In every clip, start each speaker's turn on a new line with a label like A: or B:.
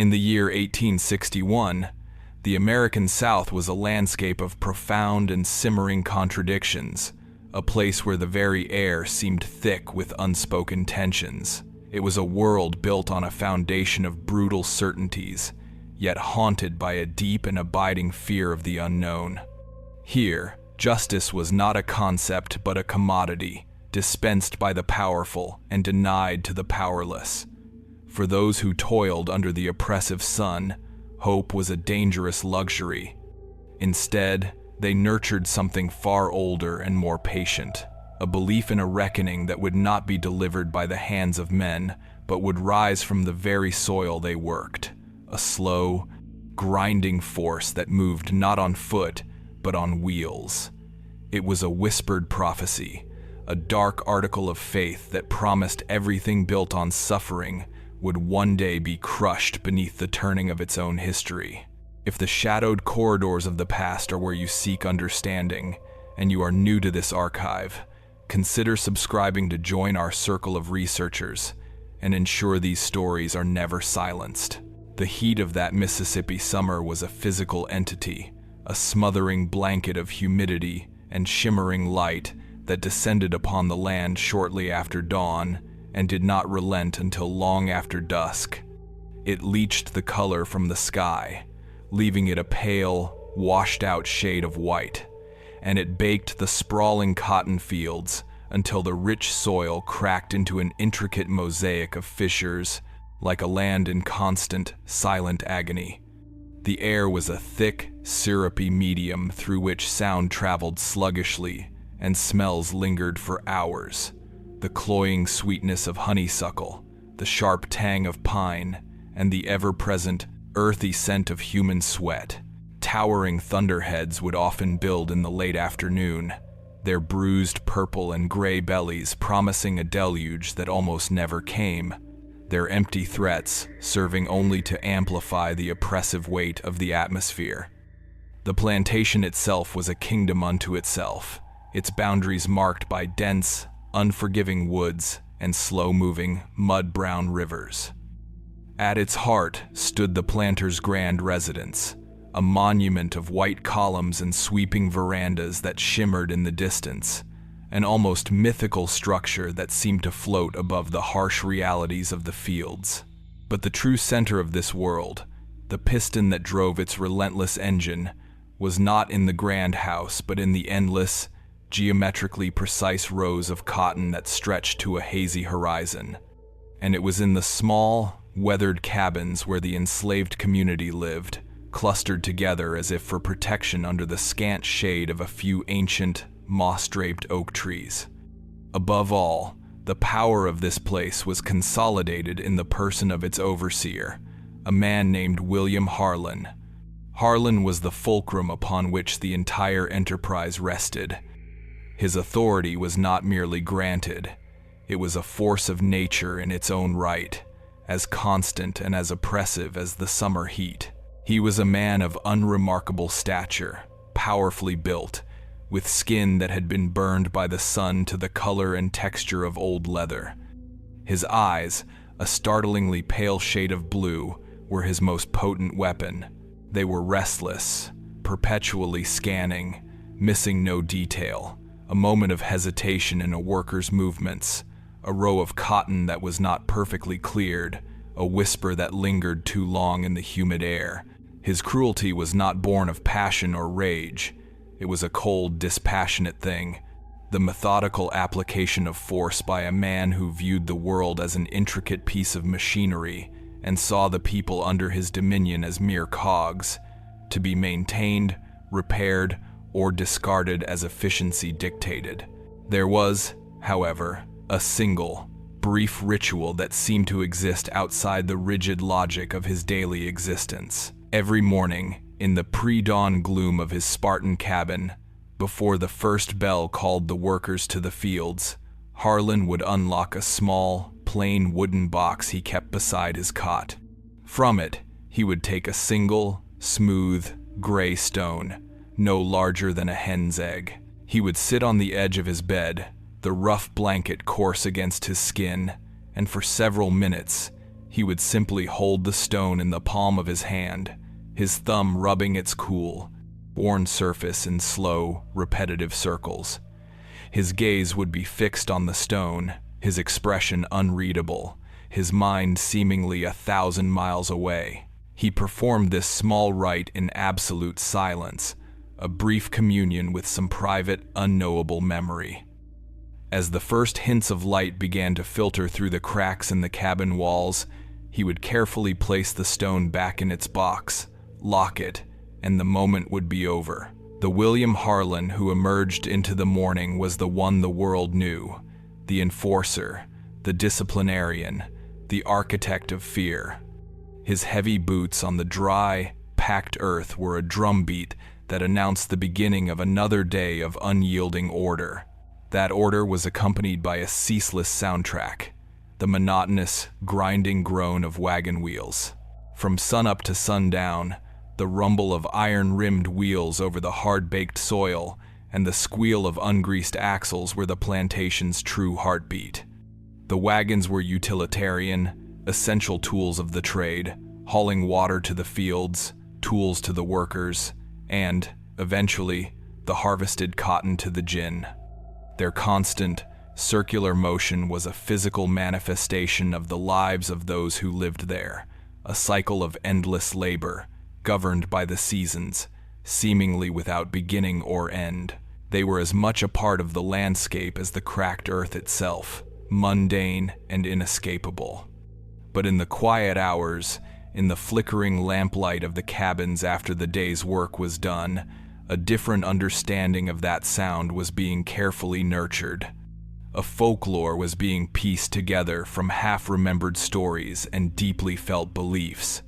A: In the year 1861, the American South was a landscape of profound and simmering contradictions, a place where the very air seemed thick with unspoken tensions. It was a world built on a foundation of brutal certainties, yet haunted by a deep and abiding fear of the unknown. Here, justice was not a concept but a commodity, dispensed by the powerful and denied to the powerless. For those who toiled under the oppressive sun, hope was a dangerous luxury. Instead, they nurtured something far older and more patient, a belief in a reckoning that would not be delivered by the hands of men, but would rise from the very soil they worked, a slow, grinding force that moved not on foot, but on wheels. It was a whispered prophecy, a dark article of faith that promised everything built on suffering would one day be crushed beneath the turning of its own history. If the shadowed corridors of the past are where you seek understanding, and you are new to this archive, consider subscribing to join our circle of researchers and ensure these stories are never silenced. The heat of that Mississippi summer was a physical entity, a smothering blanket of humidity and shimmering light that descended upon the land shortly after dawn and did not relent until long after dusk. It leached the color from the sky, leaving it a pale, washed-out shade of white, and it baked the sprawling cotton fields until the rich soil cracked into an intricate mosaic of fissures, like a land in constant, silent agony. The air was a thick, syrupy medium through which sound traveled sluggishly and smells lingered for hours. The cloying sweetness of honeysuckle, the sharp tang of pine, and the ever-present, earthy scent of human sweat. Towering thunderheads would often build in the late afternoon, their bruised purple and gray bellies promising a deluge that almost never came, their empty threats serving only to amplify the oppressive weight of the atmosphere. The plantation itself was a kingdom unto itself, its boundaries marked by dense, unforgiving woods and slow-moving, mud-brown rivers. At its heart stood the planter's grand residence, a monument of white columns and sweeping verandas that shimmered in the distance, an almost mythical structure that seemed to float above the harsh realities of the fields. But the true center of this world, the piston that drove its relentless engine, was not in the grand house but in the endless, geometrically precise rows of cotton that stretched to a hazy horizon. And it was in the small, weathered cabins where the enslaved community lived, clustered together as if for protection under the scant shade of a few ancient, moss-draped oak trees. Above all, the power of this place was consolidated in the person of its overseer, a man named William Harlan. Harlan was the fulcrum upon which the entire enterprise rested. His authority was not merely granted, it was a force of nature in its own right, as constant and as oppressive as the summer heat. He was a man of unremarkable stature, powerfully built, with skin that had been burned by the sun to the color and texture of old leather. His eyes, a startlingly pale shade of blue, were his most potent weapon. They were restless, perpetually scanning, missing no detail, a moment of hesitation in a worker's movements, a row of cotton that was not perfectly cleared, a whisper that lingered too long in the humid air. His cruelty was not born of passion or rage. It was a cold, dispassionate thing, the methodical application of force by a man who viewed the world as an intricate piece of machinery and saw the people under his dominion as mere cogs, to be maintained, repaired, or discarded as efficiency dictated. There was, however, a single, brief ritual that seemed to exist outside the rigid logic of his daily existence. Every morning, in the pre-dawn gloom of his Spartan cabin, before the first bell called the workers to the fields, Harlan would unlock a small, plain wooden box he kept beside his cot. From it, he would take a single, smooth, gray stone, no larger than a hen's egg. He would sit on the edge of his bed, the rough blanket coarse against his skin, and for several minutes, he would simply hold the stone in the palm of his hand, his thumb rubbing its cool, worn surface in slow, repetitive circles. His gaze would be fixed on the stone, his expression unreadable, his mind seemingly 1,000 miles away. He performed this small rite in absolute silence, a brief communion with some private, unknowable memory. As the first hints of light began to filter through the cracks in the cabin walls, he would carefully place the stone back in its box, lock it, and the moment would be over. The William Harlan who emerged into the morning was the one the world knew, the enforcer, the disciplinarian, the architect of fear. His heavy boots on the dry, packed earth were a drumbeat that announced the beginning of another day of unyielding order. That order was accompanied by a ceaseless soundtrack, the monotonous, grinding groan of wagon wheels. From sunup to sundown, the rumble of iron-rimmed wheels over the hard-baked soil and the squeal of ungreased axles were the plantation's true heartbeat. The wagons were utilitarian, essential tools of the trade, hauling water to the fields, tools to the workers, and, eventually, the harvested cotton to the gin. Their constant, circular motion was a physical manifestation of the lives of those who lived there, a cycle of endless labor, governed by the seasons, seemingly without beginning or end. They were as much a part of the landscape as the cracked earth itself, mundane and inescapable. But in the quiet hours, in the flickering lamplight of the cabins after the day's work was done, a different understanding of that sound was being carefully nurtured. A folklore was being pieced together from half-remembered stories and deeply felt beliefs.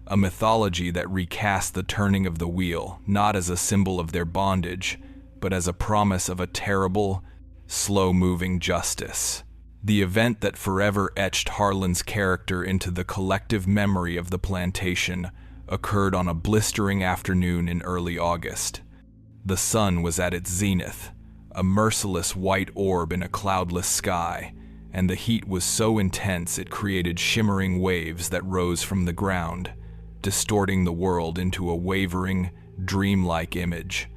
A: A mythology that recast the turning of the wheel, not as a symbol of their bondage, but as a promise of a terrible, slow-moving justice. The event that forever etched Harlan's character into the collective memory of the plantation occurred on a blistering afternoon in early August. The sun was at its zenith, a merciless white orb in a cloudless sky, and the heat was so intense it created shimmering waves that rose from the ground, distorting the world into a wavering, dreamlike image.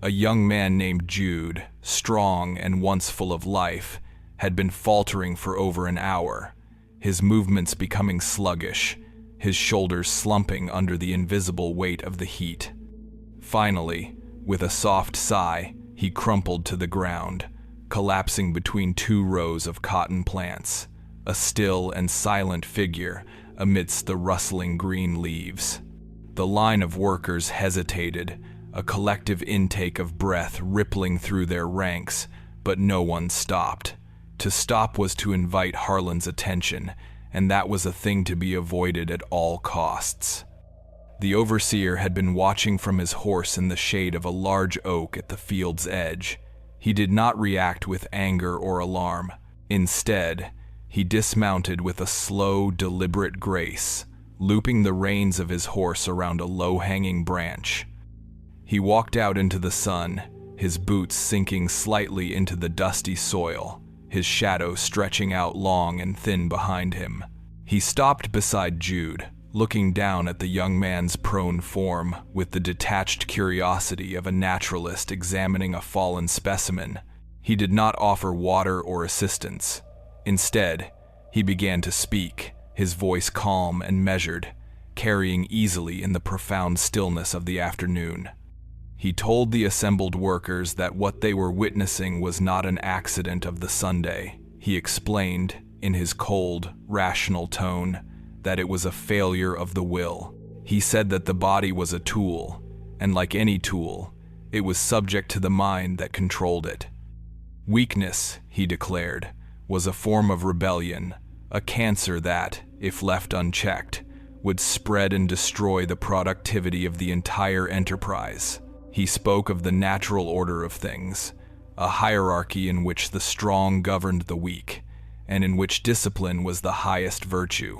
A: A young man named Jude, strong and once full of life, had been faltering for over an hour, his movements becoming sluggish, his shoulders slumping under the invisible weight of the heat. Finally, with a soft sigh, he crumpled to the ground, collapsing between two rows of cotton plants, a still and silent figure amidst the rustling green leaves. The line of workers hesitated, a collective intake of breath rippling through their ranks, but no one stopped. To stop was to invite Harlan's attention, and that was a thing to be avoided at all costs. The overseer had been watching from his horse in the shade of a large oak at the field's edge. He did not react with anger or alarm. Instead, he dismounted with a slow, deliberate grace, looping the reins of his horse around a low-hanging branch. He walked out into the sun, his boots sinking slightly into the dusty soil, his shadow stretching out long and thin behind him. He stopped beside Jude, looking down at the young man's prone form with the detached curiosity of a naturalist examining a fallen specimen. He did not offer water or assistance. Instead, he began to speak, his voice calm and measured, carrying easily in the profound stillness of the afternoon. He told the assembled workers that what they were witnessing was not an accident of the Sunday. He explained, in his cold, rational tone, that it was a failure of the will. He said that the body was a tool, and like any tool, it was subject to the mind that controlled it. Weakness, he declared, was a form of rebellion, a cancer that, if left unchecked, would spread and destroy the productivity of the entire enterprise. He spoke of the natural order of things, a hierarchy in which the strong governed the weak, and in which discipline was the highest virtue.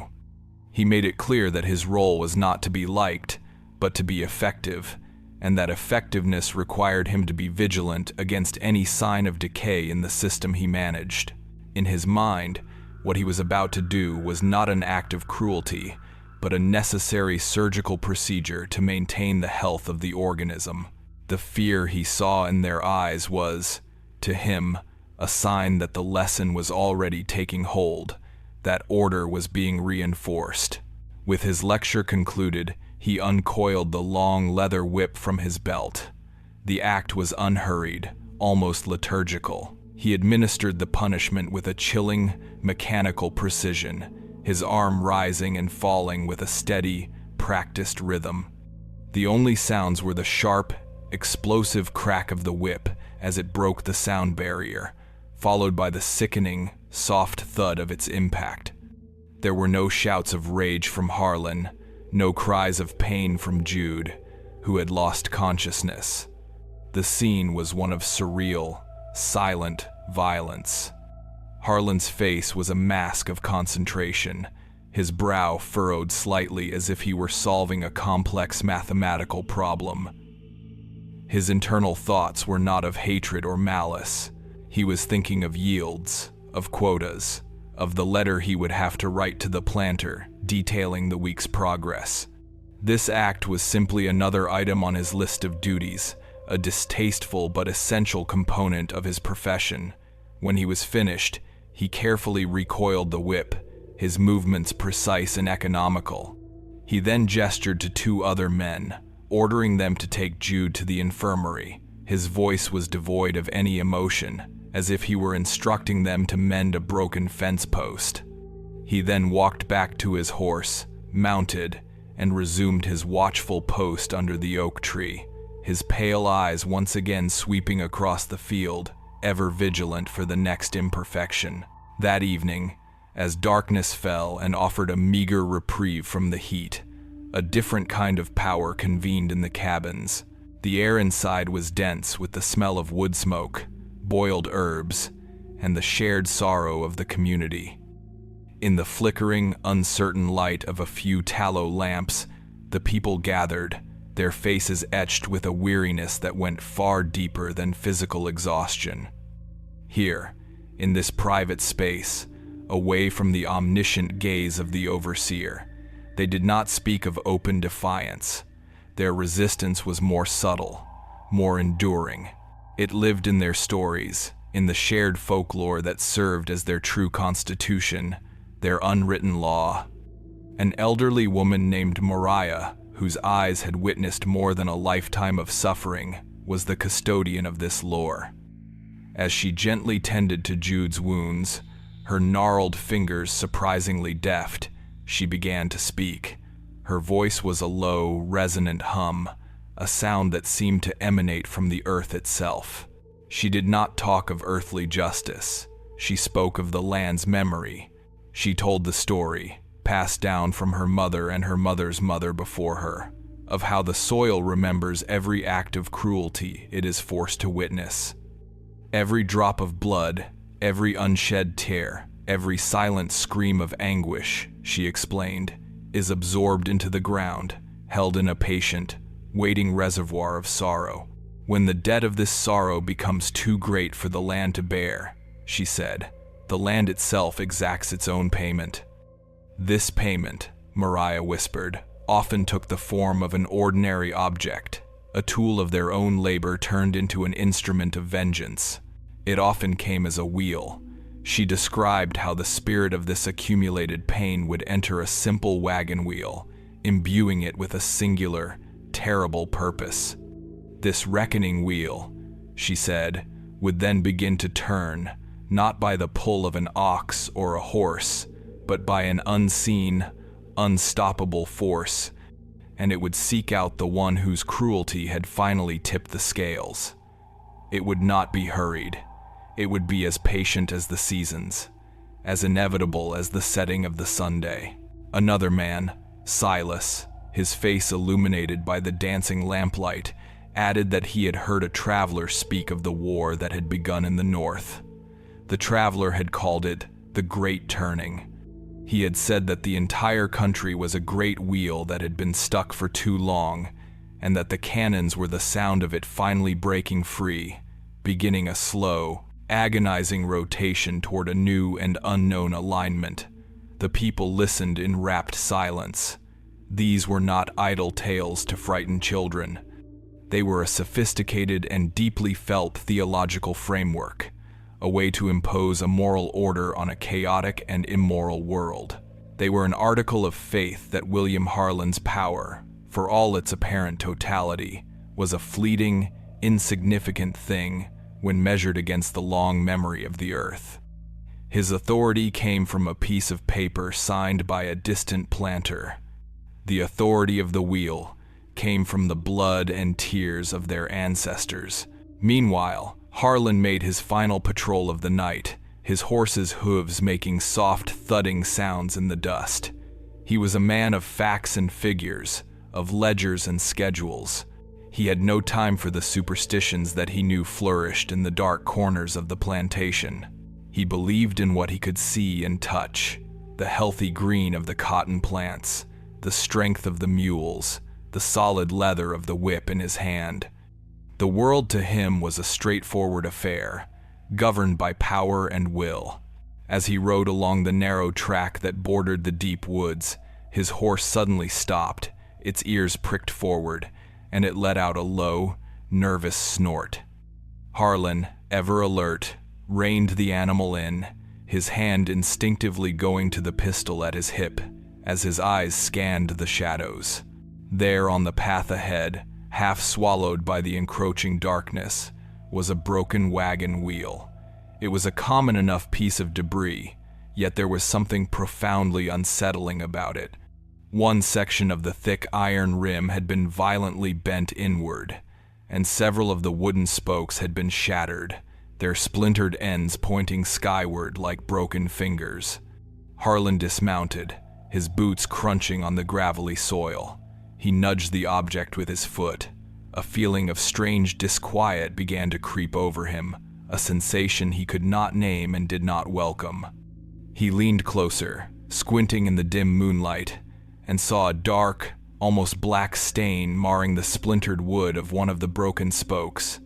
A: He made it clear that his role was not to be liked, but to be effective, and that effectiveness required him to be vigilant against any sign of decay in the system he managed. In his mind, What he was about to do was not an act of cruelty, but a necessary surgical procedure to maintain the health of the organism. The fear he saw in their eyes was, to him, a sign that the lesson was already taking hold, that order was being reinforced. With his lecture concluded, he uncoiled the long leather whip from his belt. The act was unhurried, almost liturgical. He administered the punishment with a chilling, mechanical precision, his arm rising and falling with a steady, practiced rhythm. The only sounds were the sharp, explosive crack of the whip as it broke the sound barrier, followed by the sickening, soft thud of its impact. There were no shouts of rage from Harlan, no cries of pain from Jude, who had lost consciousness. The scene was one of surreal, silent violence. Harlan's face was a mask of concentration, his brow furrowed slightly as if he were solving a complex mathematical problem. His internal thoughts were not of hatred or malice. He was thinking of yields, of quotas, of the letter he would have to write to the planter, detailing the week's progress. This act was simply another item on his list of duties, a distasteful but essential component of his profession. When he was finished, he carefully recoiled the whip, his movements precise and economical. He then gestured to two other men, ordering them to take Jude to the infirmary. His voice was devoid of any emotion, as if he were instructing them to mend a broken fence post. He then walked back to his horse, mounted, and resumed his watchful post under the oak tree, his pale eyes once again sweeping across the field, ever vigilant for the next imperfection. That evening, as darkness fell and offered a meager reprieve from the heat, a different kind of power convened in the cabins. The air inside was dense with the smell of wood smoke, boiled herbs, and the shared sorrow of the community. In the flickering, uncertain light of a few tallow lamps, the people gathered, their faces etched with a weariness that went far deeper than physical exhaustion. Here, in this private space, away from the omniscient gaze of the overseer, they did not speak of open defiance. Their resistance was more subtle, more enduring. It lived in their stories, in the shared folklore that served as their true constitution, their unwritten law. An elderly woman named Mariah, whose eyes had witnessed more than a lifetime of suffering, was the custodian of this lore. As she gently tended to Jude's wounds, her gnarled fingers surprisingly deft, she began to speak. Her voice was a low, resonant hum, a sound that seemed to emanate from the earth itself. She did not talk of earthly justice. She spoke of the land's memory. She told the story, passed down from her mother and her mother's mother before her, of how the soil remembers every act of cruelty it is forced to witness. Every drop of blood, every unshed tear, every silent scream of anguish, she explained, is absorbed into the ground, held in a patient, waiting reservoir of sorrow. When the debt of this sorrow becomes too great for the land to bear, she said, the land itself exacts its own payment. This payment, Mariah whispered, often took the form of an ordinary object, a tool of their own labor turned into an instrument of vengeance. It often came as a wheel. She described how the spirit of this accumulated pain would enter a simple wagon wheel, imbuing it with a singular, terrible purpose. This reckoning wheel, she said, would then begin to turn, not by the pull of an ox or a horse, but by an unseen, unstoppable force, and it would seek out the one whose cruelty had finally tipped the scales. It would not be hurried. It would be as patient as the seasons, as inevitable as the setting of the Sunday. Another man, Silas, his face illuminated by the dancing lamplight, added that he had heard a traveler speak of the war that had begun in the north. The traveler had called it the Great Turning. He had said that the entire country was a great wheel that had been stuck for too long, and that the cannons were the sound of it finally breaking free, beginning a slow, agonizing rotation toward a new and unknown alignment. The people listened in rapt silence. These were not idle tales to frighten children. They were a sophisticated and deeply felt theological framework, a way to impose a moral order on a chaotic and immoral world. They were an article of faith that William Harlan's power, for all its apparent totality, was a fleeting, insignificant thing when measured against the long memory of the earth. His authority came from a piece of paper signed by a distant planter. The authority of the wheel came from the blood and tears of their ancestors. Meanwhile, Harlan made his final patrol of the night, his horse's hooves making soft thudding sounds in the dust. He was a man of facts and figures, of ledgers and schedules. He had no time for the superstitions that he knew flourished in the dark corners of the plantation. He believed in what he could see and touch, the healthy green of the cotton plants, the strength of the mules, the solid leather of the whip in his hand. The world to him was a straightforward affair, governed by power and will. As he rode along the narrow track that bordered the deep woods, his horse suddenly stopped, its ears pricked forward, and it let out a low, nervous snort. Harlan, ever alert, reined the animal in, his hand instinctively going to the pistol at his hip as his eyes scanned the shadows. There on the path ahead, half swallowed by the encroaching darkness, was a broken wagon wheel. It was a common enough piece of debris, yet there was something profoundly unsettling about it. One section of the thick iron rim had been violently bent inward, and several of the wooden spokes had been shattered, their splintered ends pointing skyward like broken fingers. Harlan dismounted, his boots crunching on the gravelly soil. He nudged the object with his foot. A feeling of strange disquiet began to creep over him, a sensation he could not name and did not welcome. He leaned closer, squinting in the dim moonlight, and saw a dark, almost black stain marring the splintered wood of one of the broken spokes.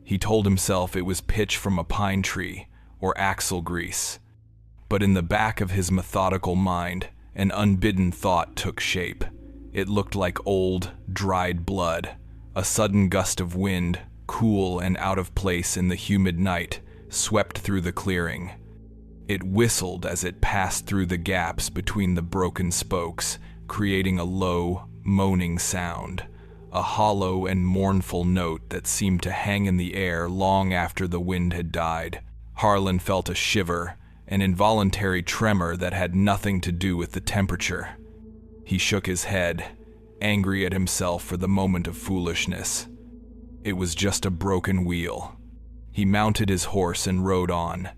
A: He told himself it was pitch from a pine tree or axle grease. But in the back of his methodical mind, an unbidden thought took shape. It looked like old, dried blood. A sudden gust of wind, cool and out of place in the humid night, swept through the clearing. It whistled as it passed through the gaps between the broken spokes, creating a low, moaning sound, a hollow and mournful note that seemed to hang in the air long after the wind had died. Harlan felt a shiver, an involuntary tremor that had nothing to do with the temperature. He shook his head, angry at himself for the moment of foolishness. It was just a broken wheel. He mounted his horse and rode on,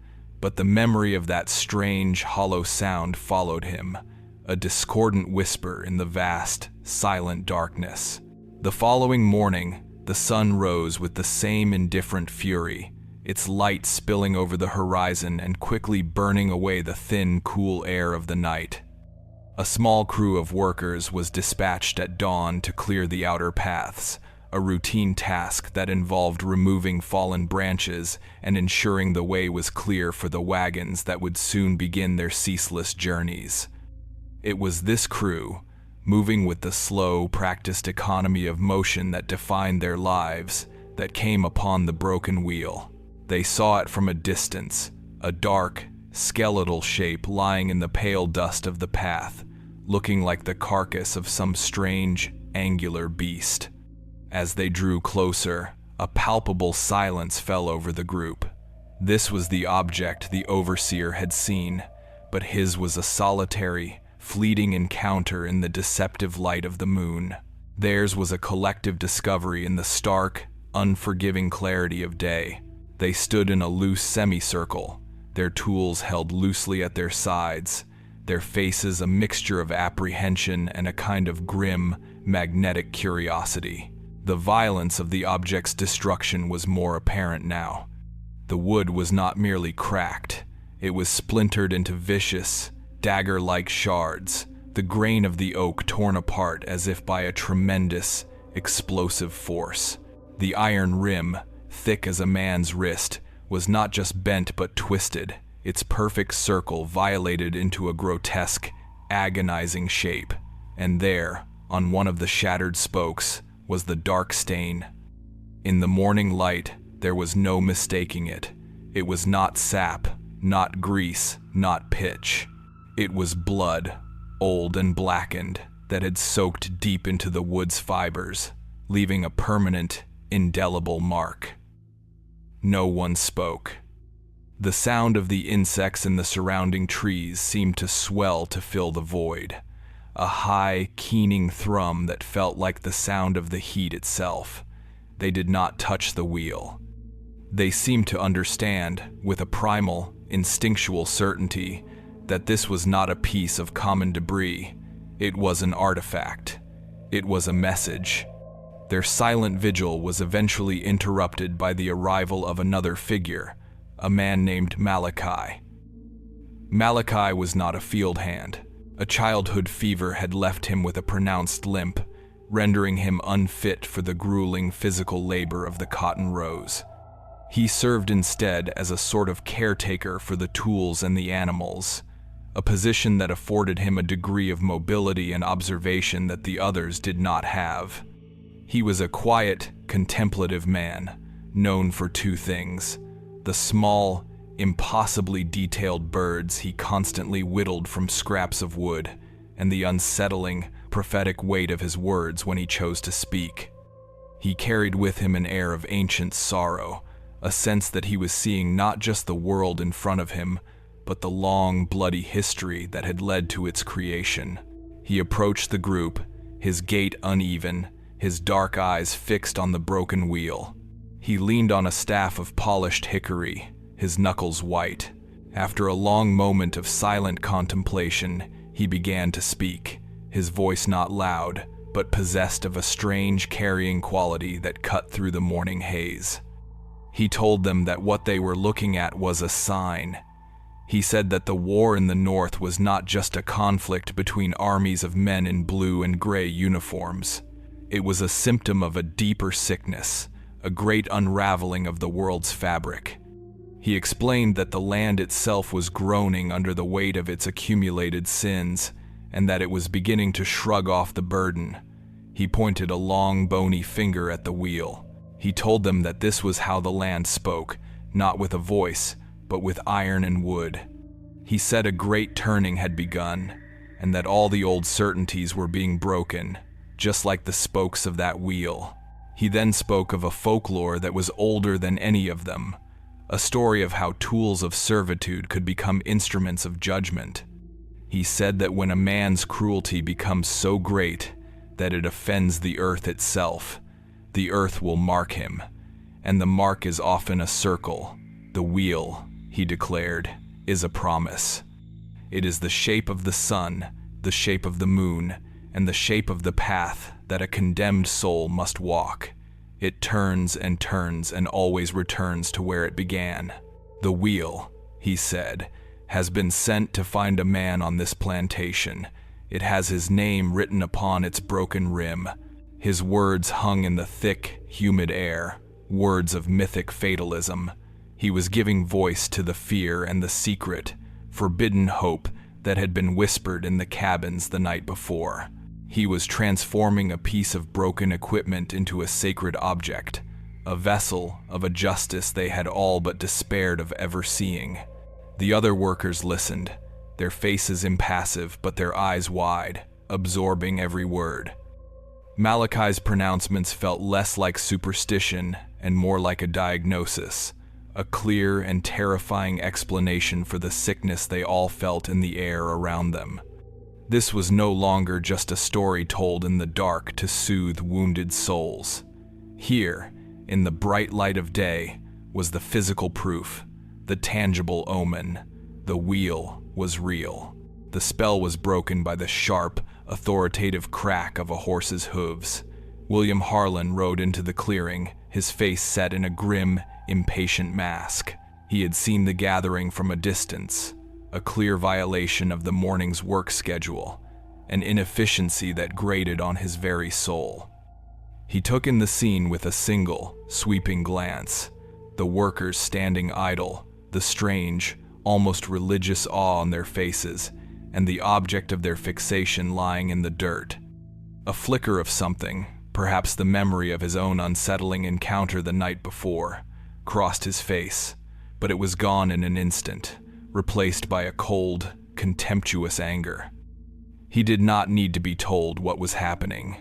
A: but the memory of that strange, hollow sound followed him, a discordant whisper in the vast, silent darkness. The following morning, the sun rose with the same indifferent fury, its light spilling over the horizon and quickly burning away the thin, cool air of the night. A small crew of workers was dispatched at dawn to clear the outer paths, a routine task that involved removing fallen branches and ensuring the way was clear for the wagons that would soon begin their ceaseless journeys. It was this crew, moving with the slow, practiced economy of motion that defined their lives, that came upon the broken wheel. They saw it from a distance, a dark, skeletal shape lying in the pale dust of the path, looking like the carcass of some strange, angular beast. As they drew closer, a palpable silence fell over the group. This was the object the overseer had seen, but his was a solitary, fleeting encounter in the deceptive light of the moon. Theirs was a collective discovery in the stark, unforgiving clarity of day. They stood in a loose semicircle, their tools held loosely at their sides, their faces a mixture of apprehension and a kind of grim, magnetic curiosity. The violence of the object's destruction was more apparent now. The wood was not merely cracked, it was splintered into vicious, dagger-like shards, the grain of the oak torn apart as if by a tremendous, explosive force. The iron rim, thick as a man's wrist, was not just bent but twisted, its perfect circle violated into a grotesque, agonizing shape, and there, on one of the shattered spokes, was the dark stain. In the morning light, there was no mistaking it. It was not sap, not grease, not pitch. It was blood, old and blackened, that had soaked deep into the wood's fibers, leaving a permanent, indelible mark. No one spoke. The sound of the insects in the surrounding trees seemed to swell to fill the void, a high, keening thrum that felt like the sound of the heat itself. They did not touch the wheel. They seemed to understand, with a primal, instinctual certainty, that this was not a piece of common debris. It was an artifact. It was a message. Their silent vigil was eventually interrupted by the arrival of another figure, a man named Malachi. Malachi was not a field hand. A childhood fever had left him with a pronounced limp, rendering him unfit for the grueling physical labor of the cotton rows. He served instead as a sort of caretaker for the tools and the animals, a position that afforded him a degree of mobility and observation that the others did not have. He was a quiet, contemplative man, known for two things: the small, impossibly detailed birds he constantly whittled from scraps of wood, and the unsettling, prophetic weight of his words when he chose to speak. He carried with him an air of ancient sorrow, a sense that he was seeing not just the world in front of him, but the long, bloody history that had led to its creation. He approached the group, his gait uneven, his dark eyes fixed on the broken wheel. He leaned on a staff of polished hickory, his knuckles white. After a long moment of silent contemplation, he began to speak, his voice not loud, but possessed of a strange carrying quality that cut through the morning haze. He told them that what they were looking at was a sign. He said that the war in the North was not just a conflict between armies of men in blue and gray uniforms. It was a symptom of a deeper sickness, a great unraveling of the world's fabric. He explained that the land itself was groaning under the weight of its accumulated sins, and that it was beginning to shrug off the burden. He pointed a long, bony finger at the wheel. He told them that this was how the land spoke, not with a voice, but with iron and wood. He said a great turning had begun, and that all the old certainties were being broken, just like the spokes of that wheel. He then spoke of a folklore that was older than any of them, a story of how tools of servitude could become instruments of judgment. He said that when a man's cruelty becomes so great that it offends the earth itself, the earth will mark him, and the mark is often a circle. The wheel, he declared, is a promise. It is the shape of the sun, the shape of the moon, and the shape of the path that a condemned soul must walk. It turns and turns and always returns to where it began. The wheel, he said, has been sent to find a man on this plantation. It has his name written upon its broken rim. His words hung in the thick, humid air, words of mythic fatalism. He was giving voice to the fear and the secret, forbidden hope that had been whispered in the cabins the night before. He was transforming a piece of broken equipment into a sacred object, a vessel of a justice they had all but despaired of ever seeing. The other workers listened, their faces impassive but their eyes wide, absorbing every word. Malachi's pronouncements felt less like superstition and more like a diagnosis, a clear and terrifying explanation for the sickness they all felt in the air around them. This was no longer just a story told in the dark to soothe wounded souls. Here, in the bright light of day, was the physical proof, the tangible omen. The wheel was real. The spell was broken by the sharp, authoritative crack of a horse's hooves. William Harlan rode into the clearing, his face set in a grim, impatient mask. He had seen the gathering from a distance, a clear violation of the morning's work schedule, an inefficiency that grated on his very soul. He took in the scene with a single, sweeping glance, the workers standing idle, the strange, almost religious awe on their faces, and the object of their fixation lying in the dirt. A flicker of something, perhaps the memory of his own unsettling encounter the night before, crossed his face, but it was gone in an instant, replaced by a cold, contemptuous anger. He did not need to be told what was happening.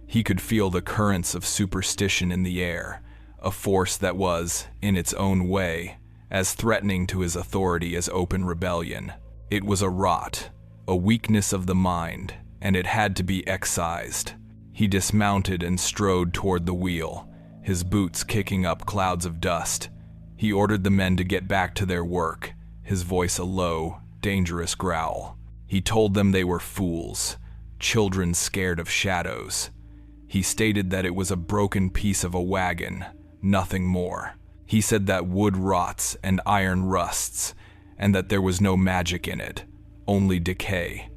A: He could feel the currents of superstition in the air, a force that was, in its own way, as threatening to his authority as open rebellion. It was a rot, a weakness of the mind, and it had to be excised. He dismounted and strode toward the wheel, his boots kicking up clouds of dust. He ordered the men to get back to their work, his voice a low, dangerous growl. He told them they were fools, children scared of shadows. He stated that it was a broken piece of a wagon, nothing more. He said that wood rots and iron rusts, and that there was no magic in it, only decay.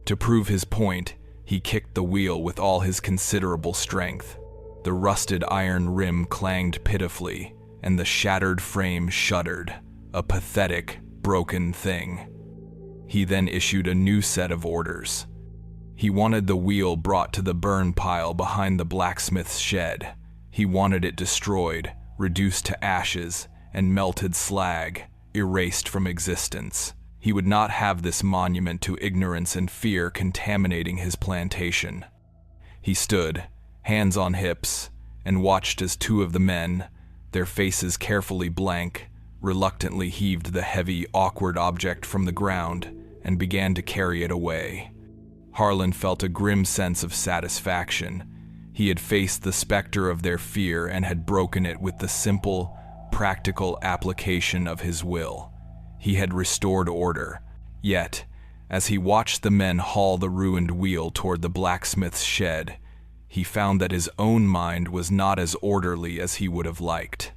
A: To prove his point, he kicked the wheel with all his considerable strength. The rusted iron rim clanged pitifully, and the shattered frame shuddered, a pathetic, broken thing. He then issued a new set of orders. He wanted the wheel brought to the burn pile behind the blacksmith's shed. He wanted it destroyed, reduced to ashes, and melted slag, erased from existence. He would not have this monument to ignorance and fear contaminating his plantation. He stood, hands on hips, and watched as two of the men, their faces carefully blank, reluctantly heaved the heavy, awkward object from the ground and began to carry it away. Harlan felt a grim sense of satisfaction. He had faced the specter of their fear and had broken it with the simple, practical application of his will. He had restored order. Yet, as he watched the men haul the ruined wheel toward the blacksmith's shed, he found that his own mind was not as orderly as he would have liked.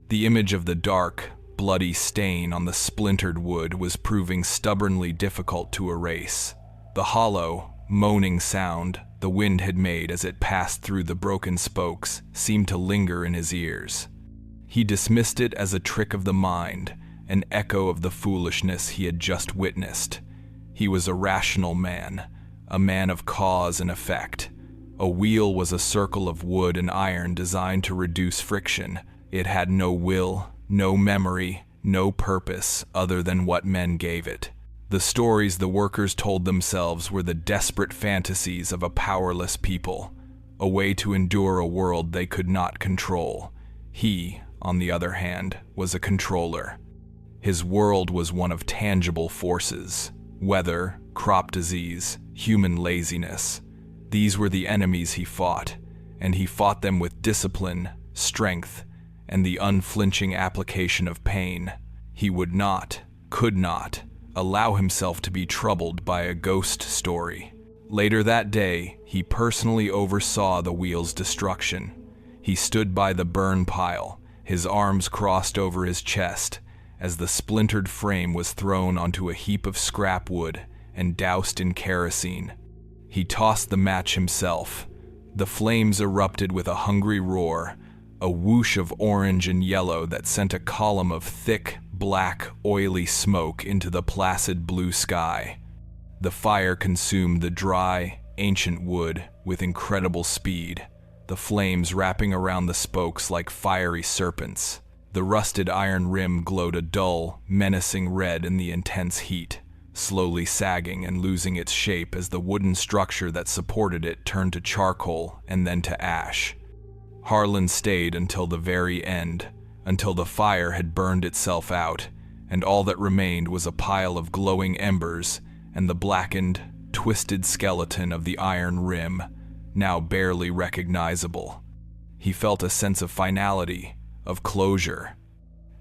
A: The image of the dark, bloody stain on the splintered wood was proving stubbornly difficult to erase. The hollow, moaning sound the wind had made as it passed through the broken spokes seemed to linger in his ears. He dismissed it as a trick of the mind, an echo of the foolishness he had just witnessed. He was a rational man, a man of cause and effect. A wheel was a circle of wood and iron designed to reduce friction. It had no will, no memory, no purpose other than what men gave it. The stories the workers told themselves were the desperate fantasies of a powerless people, a way to endure a world they could not control. He, on the other hand, was a controller. His world was one of tangible forces: weather, crop disease, human laziness. These were the enemies he fought, and he fought them with discipline, strength, and the unflinching application of pain. He would not, could not, allow himself to be troubled by a ghost story. Later that day, he personally oversaw the wheel's destruction. He stood by the burn pile, his arms crossed over his chest, as the splintered frame was thrown onto a heap of scrap wood and doused in kerosene. He tossed the match himself. The flames erupted with a hungry roar, a whoosh of orange and yellow that sent a column of thick, black, oily smoke into the placid blue sky. The fire consumed the dry, ancient wood with incredible speed, the flames wrapping around the spokes like fiery serpents. The rusted iron rim glowed a dull, menacing red in the intense heat, slowly sagging and losing its shape as the wooden structure that supported it turned to charcoal and then to ash. Harlan stayed until the very end, until the fire had burned itself out, and all that remained was a pile of glowing embers and the blackened, twisted skeleton of the iron rim, now barely recognizable. He felt a sense of finality, of closure.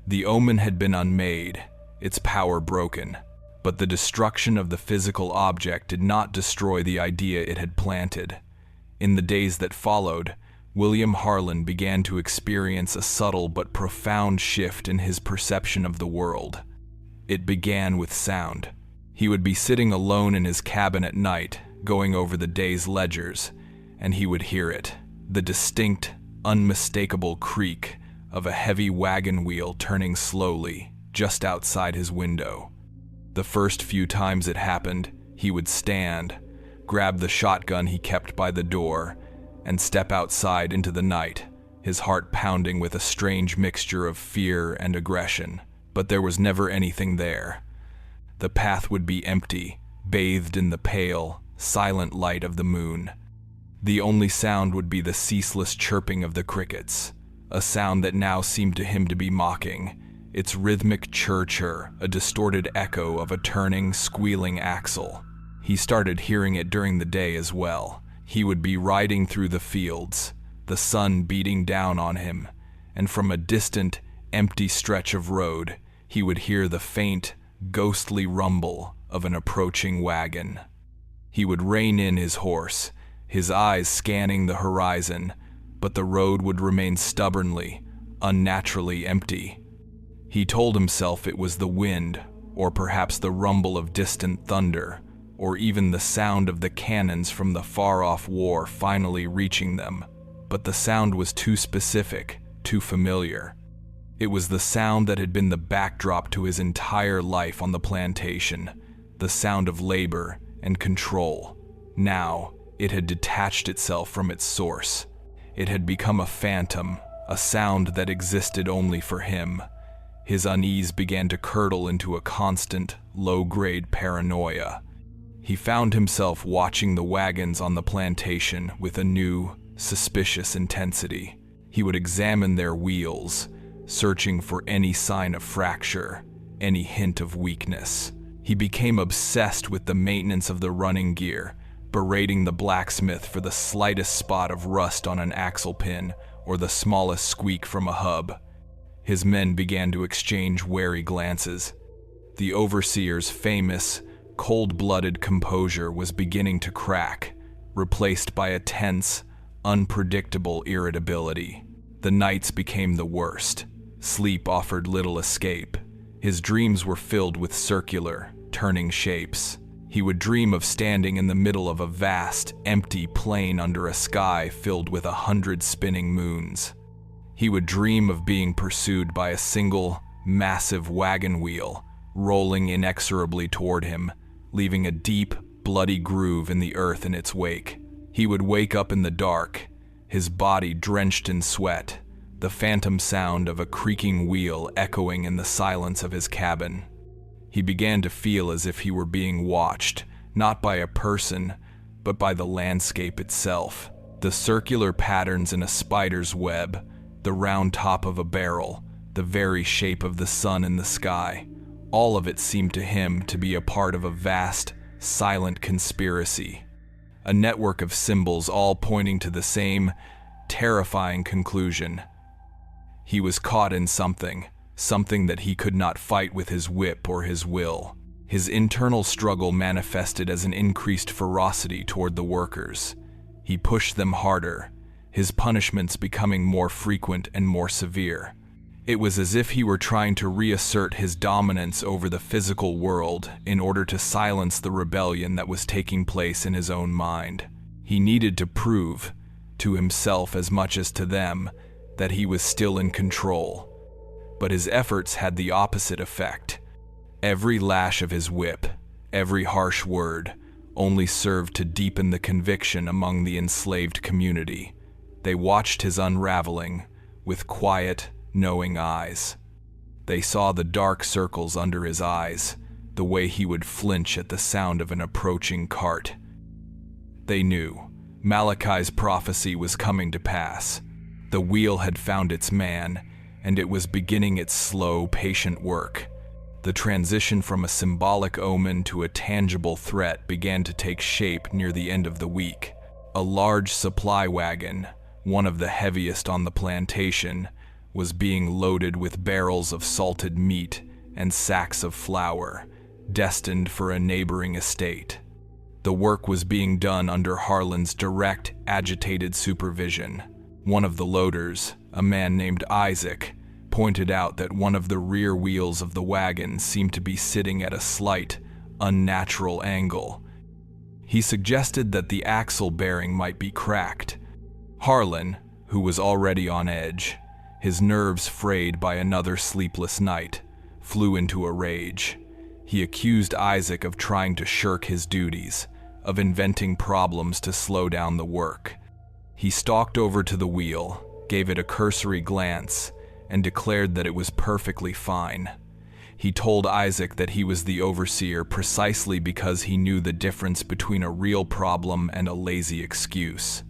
A: The omen had been unmade, its power broken, but the destruction of the physical object did not destroy the idea it had planted. In the days that followed, William Harlan began to experience a subtle but profound shift in his perception of the world. It began with sound. He would be sitting alone in his cabin at night, going over the day's ledgers, and he would hear it, the distinct, unmistakable creak of a heavy wagon wheel turning slowly just outside his window. The first few times it happened, he would stand, grab the shotgun he kept by the door, and step outside into the night, his heart pounding with a strange mixture of fear and aggression. But there was never anything there. The path would be empty, bathed in the pale, silent light of the moon. The only sound would be the ceaseless chirping of the crickets, a sound that now seemed to him to be mocking, its rhythmic chirr-chirr, a distorted echo of a turning, squealing axle. He started hearing it during the day as well. He would be riding through the fields, the sun beating down on him, and from a distant, empty stretch of road, he would hear the faint, ghostly rumble of an approaching wagon. He would rein in his horse, his eyes scanning the horizon, but the road would remain stubbornly, unnaturally empty. He told himself it was the wind, or perhaps the rumble of distant thunder, or even the sound of the cannons from the far-off war finally reaching them. But the sound was too specific, too familiar. It was the sound that had been the backdrop to his entire life on the plantation, the sound of labor and control. Now, it had detached itself from its source. It had become a phantom, a sound that existed only for him. His unease began to curdle into a constant, low-grade paranoia. He found himself watching the wagons on the plantation with a new, suspicious intensity. He would examine their wheels, searching for any sign of fracture, any hint of weakness. He became obsessed with the maintenance of the running gear, berating the blacksmith for the slightest spot of rust on an axle pin or the smallest squeak from a hub. His men began to exchange wary glances. The overseer's famous, cold-blooded composure was beginning to crack, replaced by a tense, unpredictable irritability. The nights became the worst. Sleep offered little escape. His dreams were filled with circular, turning shapes. He would dream of standing in the middle of a vast, empty plain under a sky filled with 100 spinning moons. He would dream of being pursued by a single, massive wagon wheel, rolling inexorably toward him, leaving a deep, bloody groove in the earth in its wake. He would wake up in the dark, his body drenched in sweat, the phantom sound of a creaking wheel echoing in the silence of his cabin. He began to feel as if he were being watched, not by a person, but by the landscape itself. The circular patterns in a spider's web, the round top of a barrel, the very shape of the sun in the sky. All of it seemed to him to be a part of a vast, silent conspiracy. A network of symbols all pointing to the same, terrifying conclusion. He was caught in something that he could not fight with his whip or his will. His internal struggle manifested as an increased ferocity toward the workers. He pushed them harder, his punishments becoming more frequent and more severe. It was as if he were trying to reassert his dominance over the physical world in order to silence the rebellion that was taking place in his own mind. He needed to prove, to himself as much as to them, that he was still in control. But his efforts had the opposite effect. Every lash of his whip, every harsh word, only served to deepen the conviction among the enslaved community. They watched his unraveling with quiet, knowing eyes. They saw the dark circles under his eyes, the way he would flinch at the sound of an approaching cart. They knew Malachi's prophecy was coming to pass. The wheel had found its man, and it was beginning its slow, patient work. The transition from a symbolic omen to a tangible threat began to take shape near the end of the week. A large supply wagon, one of the heaviest on the plantation, was being loaded with barrels of salted meat and sacks of flour, destined for a neighboring estate. The work was being done under Harlan's direct, agitated supervision. One of the loaders, a man named Isaac, pointed out that one of the rear wheels of the wagon seemed to be sitting at a slight, unnatural angle. He suggested that the axle bearing might be cracked. Harlan, who was already on edge, His nerves, frayed by another sleepless night, flew into a rage. He accused Isaac of trying to shirk his duties, of inventing problems to slow down the work. He stalked over to the wheel, gave it a cursory glance, and declared that it was perfectly fine. He told Isaac that he was the overseer precisely because he knew the difference between a real problem and a lazy excuse.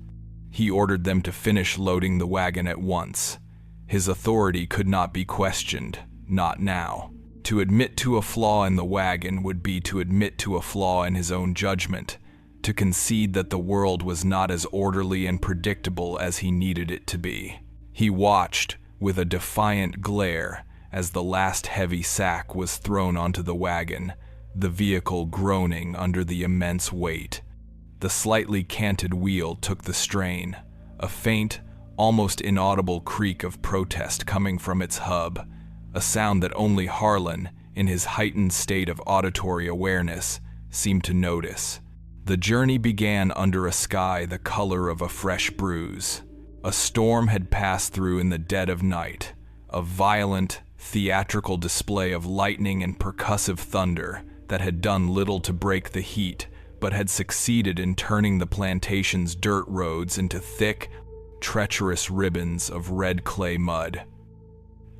A: He ordered them to finish loading the wagon at once. His authority could not be questioned, not now. To admit to a flaw in the wagon would be to admit to a flaw in his own judgment, to concede that the world was not as orderly and predictable as he needed it to be. He watched, with a defiant glare, as the last heavy sack was thrown onto the wagon, the vehicle groaning under the immense weight. The slightly canted wheel took the strain, a faint, almost inaudible creak of protest coming from its hub, a sound that only Harlan, in his heightened state of auditory awareness, seemed to notice. The journey began under a sky the color of a fresh bruise. A storm had passed through in the dead of night, a violent, theatrical display of lightning and percussive thunder that had done little to break the heat, but had succeeded in turning the plantation's dirt roads into thick, treacherous ribbons of red clay mud.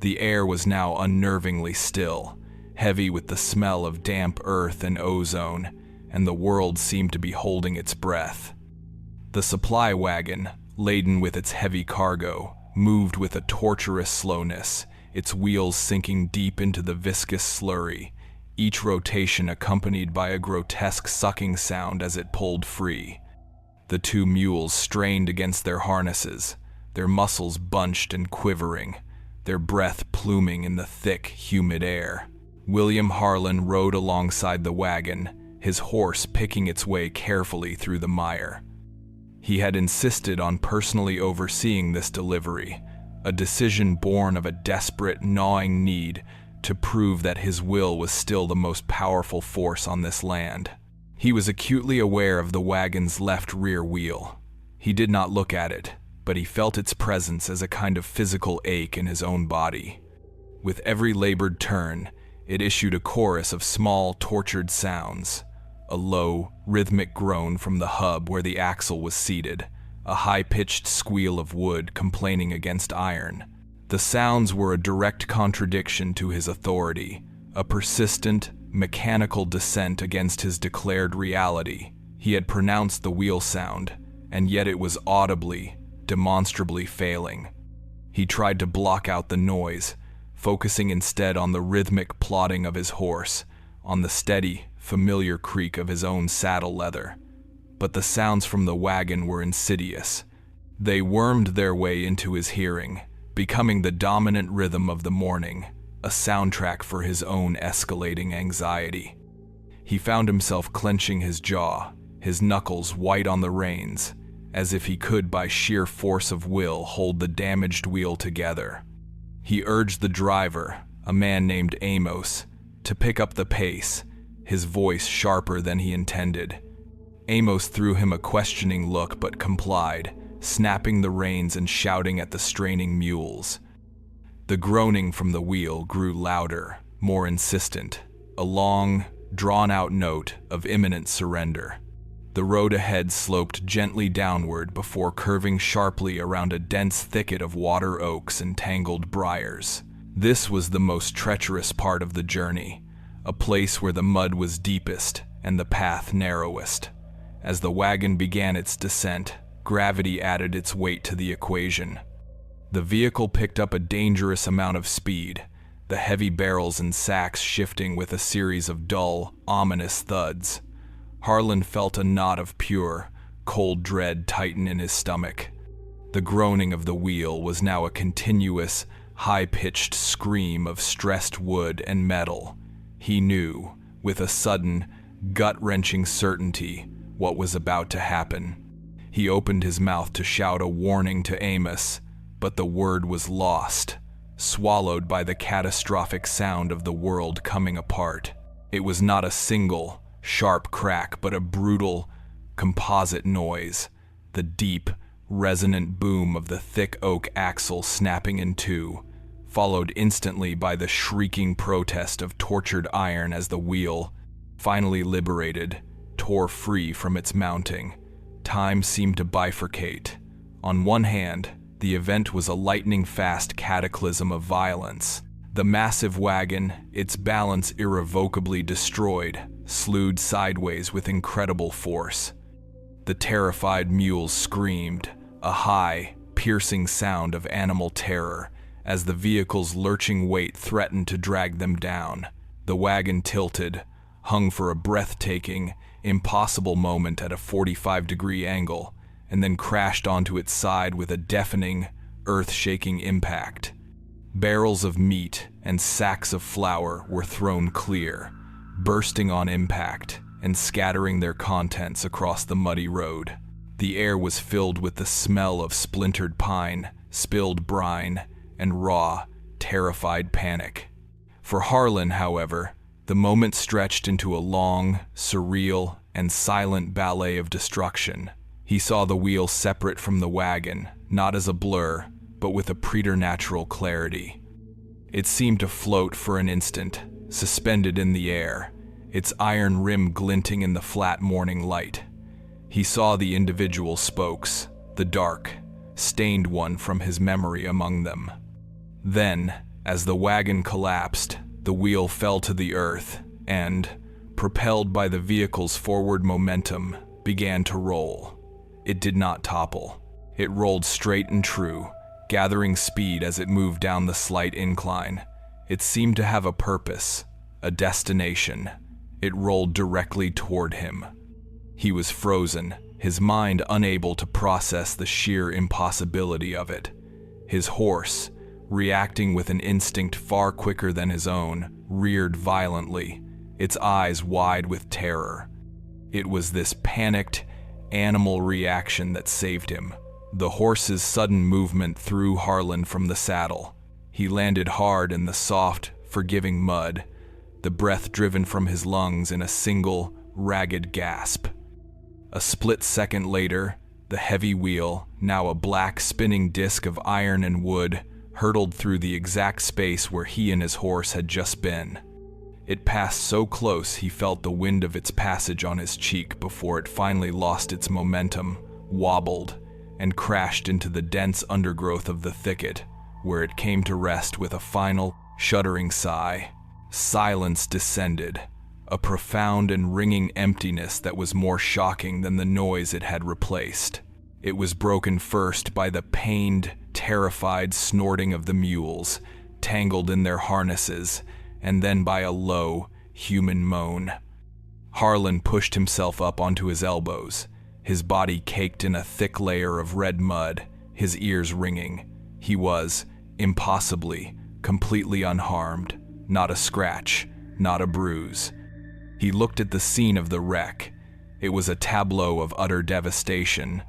A: The air was now unnervingly still, heavy with the smell of damp earth and ozone, and the world seemed to be holding its breath. The supply wagon, laden with its heavy cargo, moved with a torturous slowness, its wheels sinking deep into the viscous slurry, each rotation accompanied by a grotesque sucking sound as it pulled free. The two mules strained against their harnesses, their muscles bunched and quivering, their breath pluming in the thick, humid air. William Harlan rode alongside the wagon, his horse picking its way carefully through the mire. He had insisted on personally overseeing this delivery, a decision born of a desperate, gnawing need to prove that his will was still the most powerful force on this land. He was acutely aware of the wagon's left rear wheel. He did not look at it, but he felt its presence as a kind of physical ache in his own body. With every labored turn, it issued a chorus of small, tortured sounds. A low, rhythmic groan from the hub where the axle was seated, a high-pitched squeal of wood complaining against iron. The sounds were a direct contradiction to his authority, a persistent, mechanical dissent against his declared reality. He had pronounced the wheel sound, and yet it was audibly, demonstrably failing. He tried to block out the noise, focusing instead on the rhythmic plodding of his horse, on the steady, familiar creak of his own saddle leather. But the sounds from the wagon were insidious. They wormed their way into his hearing, becoming the dominant rhythm of the morning, a soundtrack for his own escalating anxiety. He found himself clenching his jaw, his knuckles white on the reins, as if he could by sheer force of will hold the damaged wheel together. He urged the driver, a man named Amos, to pick up the pace, his voice sharper than he intended. Amos threw him a questioning look but complied, snapping the reins and shouting at the straining mules. The groaning from the wheel grew louder, more insistent, a long, drawn-out note of imminent surrender. The road ahead sloped gently downward before curving sharply around a dense thicket of water oaks and tangled briars. This was the most treacherous part of the journey, a place where the mud was deepest and the path narrowest. As the wagon began its descent, gravity added its weight to the equation. The vehicle picked up a dangerous amount of speed, the heavy barrels and sacks shifting with a series of dull, ominous thuds. Harlan felt a knot of pure, cold dread tighten in his stomach. The groaning of the wheel was now a continuous, high-pitched scream of stressed wood and metal. He knew, with a sudden, gut-wrenching certainty, what was about to happen. He opened his mouth to shout a warning to Amos, but the word was lost, swallowed by the catastrophic sound of the world coming apart. It was not a single, sharp crack, but a brutal, composite noise, the deep, resonant boom of the thick oak axle snapping in two, followed instantly by the shrieking protest of tortured iron as the wheel, finally liberated, tore free from its mounting. Time seemed to bifurcate. On one hand, the event was a lightning-fast cataclysm of violence. The massive wagon, its balance irrevocably destroyed, slewed sideways with incredible force. The terrified mules screamed, a high, piercing sound of animal terror, as the vehicle's lurching weight threatened to drag them down. The wagon tilted, hung for a breathtaking, impossible moment at a 45-degree angle, and then crashed onto its side with a deafening, earth-shaking impact. Barrels of meat and sacks of flour were thrown clear, bursting on impact and scattering their contents across the muddy road. The air was filled with the smell of splintered pine, spilled brine, and raw, terrified panic. For Harlan, however, the moment stretched into a long, surreal, and silent ballet of destruction. He saw the wheel separate from the wagon, not as a blur, but with a preternatural clarity. It seemed to float for an instant, suspended in the air, its iron rim glinting in the flat morning light. He saw the individual spokes, the dark, stained one from his memory among them. Then, as the wagon collapsed, the wheel fell to the earth and, propelled by the vehicle's forward momentum, began to roll. It did not topple. It rolled straight and true, gathering speed as it moved down the slight incline. It seemed to have a purpose, a destination. It rolled directly toward him. He was frozen, his mind unable to process the sheer impossibility of it. His horse, reacting with an instinct far quicker than his own, reared violently, its eyes wide with terror. It was this panicked, animal reaction that saved him. The horse's sudden movement threw Harlan from the saddle. He landed hard in the soft, forgiving mud, the breath driven from his lungs in a single, ragged gasp. A split second later, the heavy wheel, now a black spinning disc of iron and wood, hurtled through the exact space where he and his horse had just been. It passed so close he felt the wind of its passage on his cheek before it finally lost its momentum, wobbled, and crashed into the dense undergrowth of the thicket, where it came to rest with a final, shuddering sigh. Silence descended, a profound and ringing emptiness that was more shocking than the noise it had replaced. It was broken first by the pained, terrified snorting of the mules, tangled in their harnesses, and then by a low, human moan. Harlan pushed himself up onto his elbows, his body caked in a thick layer of red mud, his ears ringing. He was, impossibly, completely unharmed, not a scratch, not a bruise. He looked at the scene of the wreck. It was a tableau of utter devastation.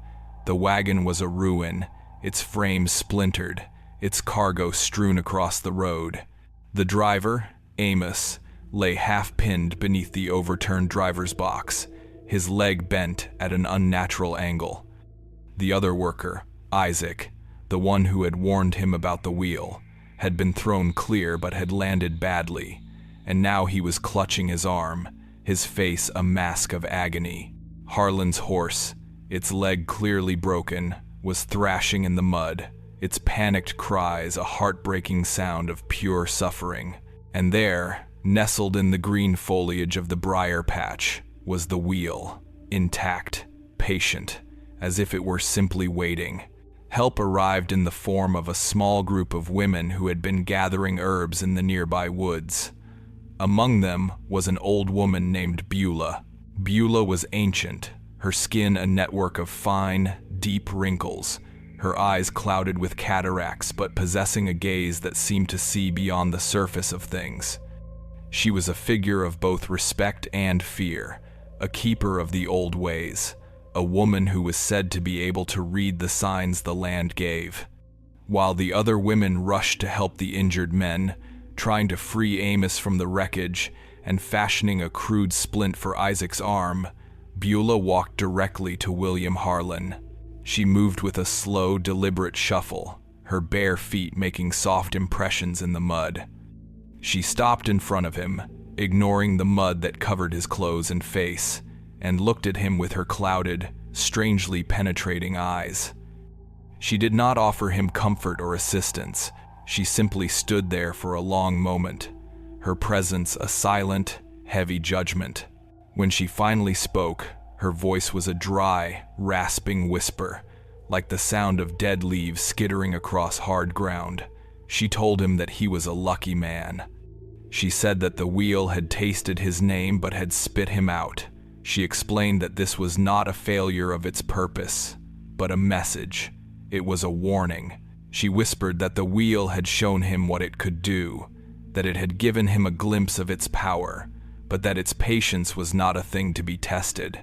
A: The wagon was a ruin, its frame splintered, its cargo strewn across the road. The driver, Amos, lay half-pinned beneath the overturned driver's box, his leg bent at an unnatural angle. The other worker, Isaac, the one who had warned him about the wheel, had been thrown clear but had landed badly, and now he was clutching his arm, his face a mask of agony. Harlan's horse, its leg clearly broken, was thrashing in the mud, its panicked cries a heartbreaking sound of pure suffering. And there, nestled in the green foliage of the briar patch, was the wheel, intact, patient, as if it were simply waiting. Help arrived in the form of a small group of women who had been gathering herbs in the nearby woods. Among them was an old woman named Beulah. Beulah was ancient, her skin a network of fine, deep wrinkles, her eyes clouded with cataracts but possessing a gaze that seemed to see beyond the surface of things. She was a figure of both respect and fear, a keeper of the old ways, a woman who was said to be able to read the signs the land gave. While the other women rushed to help the injured men, trying to free Amos from the wreckage and fashioning a crude splint for Isaac's arm, Beulah walked directly to William Harlan. She moved with a slow, deliberate shuffle, her bare feet making soft impressions in the mud. She stopped in front of him, ignoring the mud that covered his clothes and face, and looked at him with her clouded, strangely penetrating eyes. She did not offer him comfort or assistance. She simply stood there for a long moment, her presence a silent, heavy judgment. When she finally spoke, her voice was a dry, rasping whisper, like the sound of dead leaves skittering across hard ground. She told him that he was a lucky man. She said that the wheel had tasted his name but had spit him out. She explained that this was not a failure of its purpose, but a message. It was a warning. She whispered that the wheel had shown him what it could do, that it had given him a glimpse of its power, but that its patience was not a thing to be tested.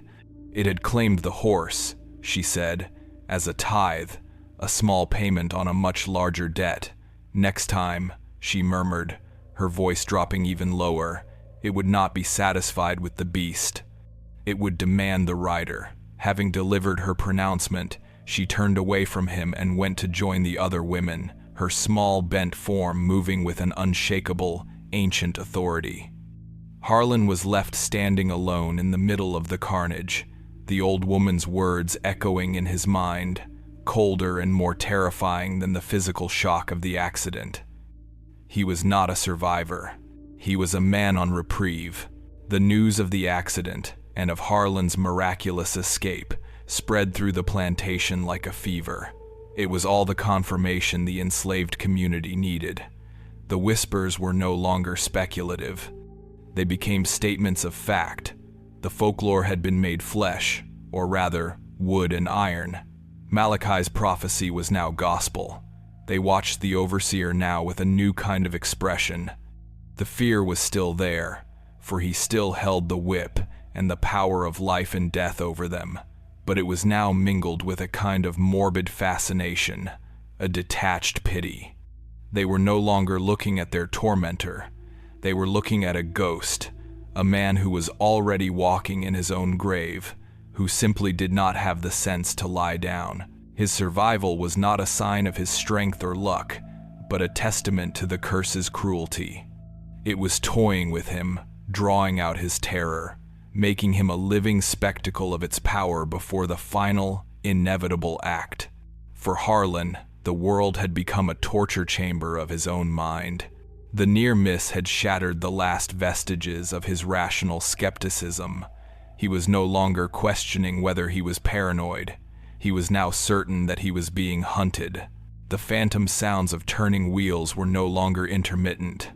A: It had claimed the horse, she said, as a tithe, a small payment on a much larger debt. Next time, she murmured, her voice dropping even lower, it would not be satisfied with the beast. It would demand the rider. Having delivered her pronouncement, she turned away from him and went to join the other women, her small, bent form moving with an unshakable, ancient authority. Harlan was left standing alone in the middle of the carnage, the old woman's words echoing in his mind, colder and more terrifying than the physical shock of the accident. He was not a survivor. He was a man on reprieve. The news of the accident and of Harlan's miraculous escape spread through the plantation like a fever. It was all the confirmation the enslaved community needed. The whispers were no longer speculative. They became statements of fact. The folklore had been made flesh, or rather, wood and iron. Malachi's prophecy was now gospel. They watched the overseer now with a new kind of expression. The fear was still there, for he still held the whip and the power of life and death over them, but it was now mingled with a kind of morbid fascination, a detached pity. They were no longer looking at their tormentor. They were looking at a ghost, a man who was already walking in his own grave, who simply did not have the sense to lie down. His survival was not a sign of his strength or luck, but a testament to the curse's cruelty. It was toying with him, drawing out his terror, making him a living spectacle of its power before the final, inevitable act. For Harlan, the world had become a torture chamber of his own mind. The near miss had shattered the last vestiges of his rational skepticism. He was no longer questioning whether he was paranoid. He was now certain that he was being hunted. The phantom sounds of turning wheels were no longer intermittent.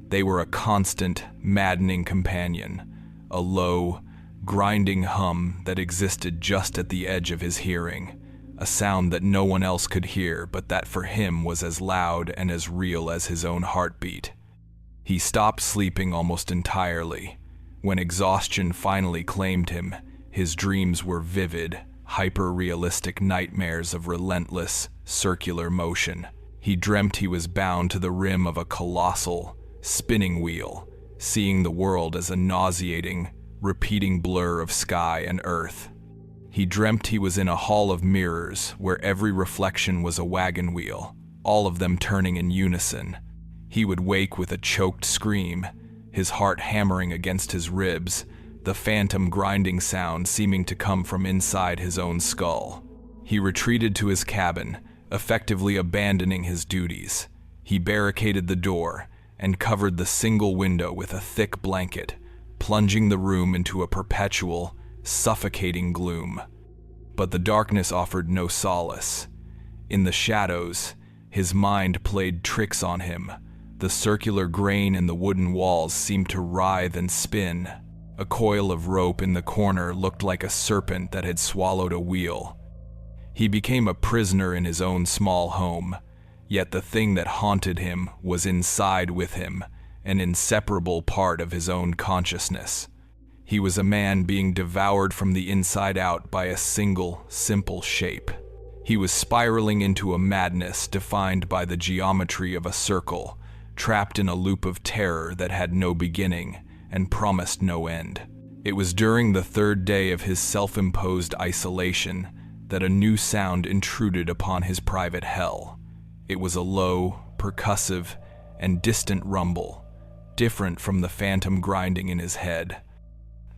A: They were a constant, maddening companion, a low, grinding hum that existed just at the edge of his hearing, a sound that no one else could hear but that for him was as loud and as real as his own heartbeat. He stopped sleeping almost entirely. When exhaustion finally claimed him, his dreams were vivid, hyper-realistic nightmares of relentless, circular motion. He dreamt he was bound to the rim of a colossal, spinning wheel, seeing the world as a nauseating, repeating blur of sky and earth. He dreamt he was in a hall of mirrors where every reflection was a wagon wheel, all of them turning in unison. He would wake with a choked scream, his heart hammering against his ribs, the phantom grinding sound seeming to come from inside his own skull. He retreated to his cabin, effectively abandoning his duties. He barricaded the door and covered the single window with a thick blanket, plunging the room into a perpetual, suffocating gloom. But the darkness offered no solace. In the shadows, his mind played tricks on him. The circular grain in the wooden walls seemed to writhe and spin. A coil of rope in the corner looked like a serpent that had swallowed a wheel. He became a prisoner in his own small home, yet the thing that haunted him was inside with him, an inseparable part of his own consciousness. He was a man being devoured from the inside out by a single, simple shape. He was spiraling into a madness defined by the geometry of a circle, trapped in a loop of terror that had no beginning and promised no end. It was during the third day of his self-imposed isolation that a new sound intruded upon his private hell. It was a low, percussive, and distant rumble, different from the phantom grinding in his head.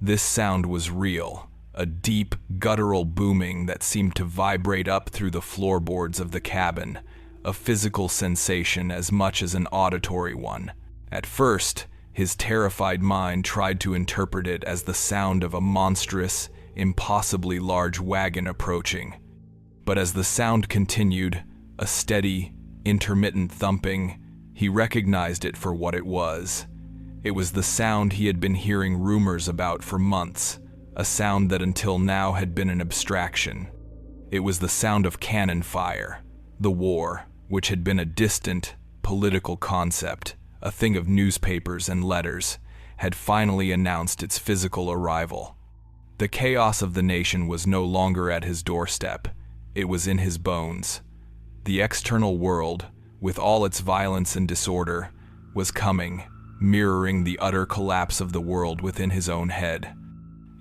A: This sound was real, a deep, guttural booming that seemed to vibrate up through the floorboards of the cabin, a physical sensation as much as an auditory one. At first, his terrified mind tried to interpret it as the sound of a monstrous, impossibly large wagon approaching. But as the sound continued, a steady, intermittent thumping, he recognized it for what it was. It was the sound he had been hearing rumors about for months, a sound that until now had been an abstraction. It was the sound of cannon fire. The war, which had been a distant, political concept, a thing of newspapers and letters, had finally announced its physical arrival. The chaos of the nation was no longer at his doorstep. It was in his bones. The external world, with all its violence and disorder, was coming, mirroring the utter collapse of the world within his own head.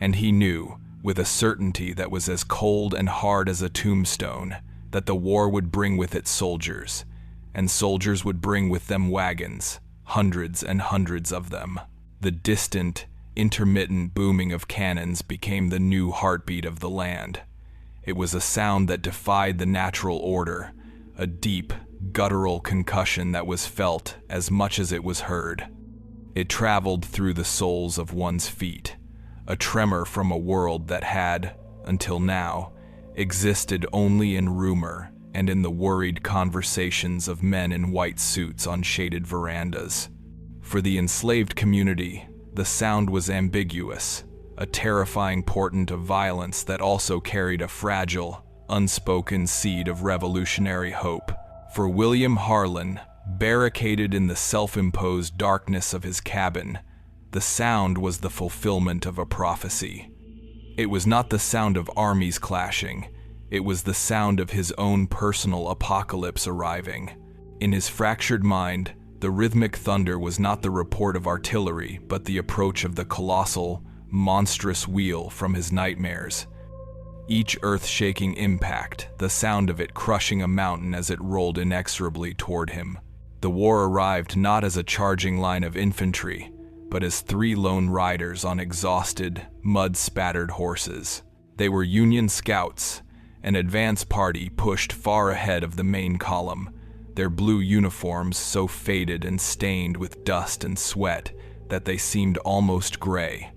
A: And he knew, with a certainty that was as cold and hard as a tombstone, that the war would bring with it soldiers, and soldiers would bring with them wagons, hundreds and hundreds of them. The distant, intermittent booming of cannons became the new heartbeat of the land. It was a sound that defied the natural order, a deep, guttural concussion that was felt as much as it was heard. It traveled through the soles of one's feet, a tremor from a world that had, until now, existed only in rumor and in the worried conversations of men in white suits on shaded verandas. For the enslaved community, the sound was ambiguous, a terrifying portent of violence that also carried a fragile, unspoken seed of revolutionary hope. For William Harlan, barricaded in the self-imposed darkness of his cabin, the sound was the fulfillment of a prophecy. It was not the sound of armies clashing, it was the sound of his own personal apocalypse arriving. In his fractured mind, the rhythmic thunder was not the report of artillery, but the approach of the colossal, monstrous wheel from his nightmares. Each earth-shaking impact, the sound of it crushing a mountain as it rolled inexorably toward him. The war arrived not as a charging line of infantry, but as 3 lone riders on exhausted, mud-spattered horses. They were Union scouts, an advance party pushed far ahead of the main column, their blue uniforms so faded and stained with dust and sweat that they seemed almost gray.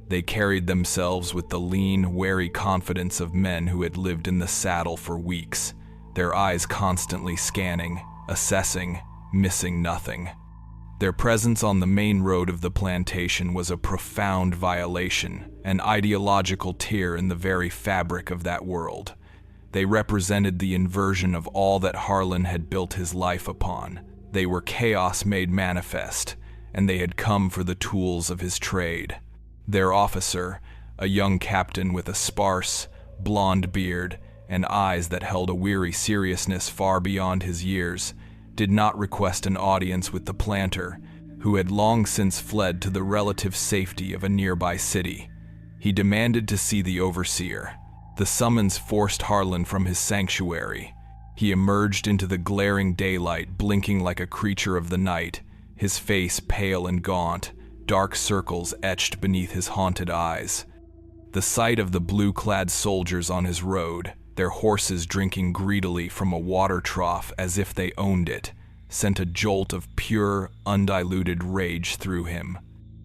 A: They carried themselves with the lean, wary confidence of men who had lived in the saddle for weeks, their eyes constantly scanning, assessing, missing nothing. Their presence on the main road of the plantation was a profound violation, an ideological tear in the very fabric of that world. They represented the inversion of all that Harlan had built his life upon. They were chaos made manifest, and they had come for the tools of his trade. Their officer, a young captain with a sparse, blonde beard and eyes that held a weary seriousness far beyond his years, did not request an audience with the planter, who had long since fled to the relative safety of a nearby city. He demanded to see the overseer. The summons forced Harlan from his sanctuary. He emerged into the glaring daylight, blinking like a creature of the night, his face pale and gaunt, dark circles etched beneath his haunted eyes. The sight of the blue-clad soldiers on his road, their horses drinking greedily from a water trough as if they owned it, sent a jolt of pure, undiluted rage through him.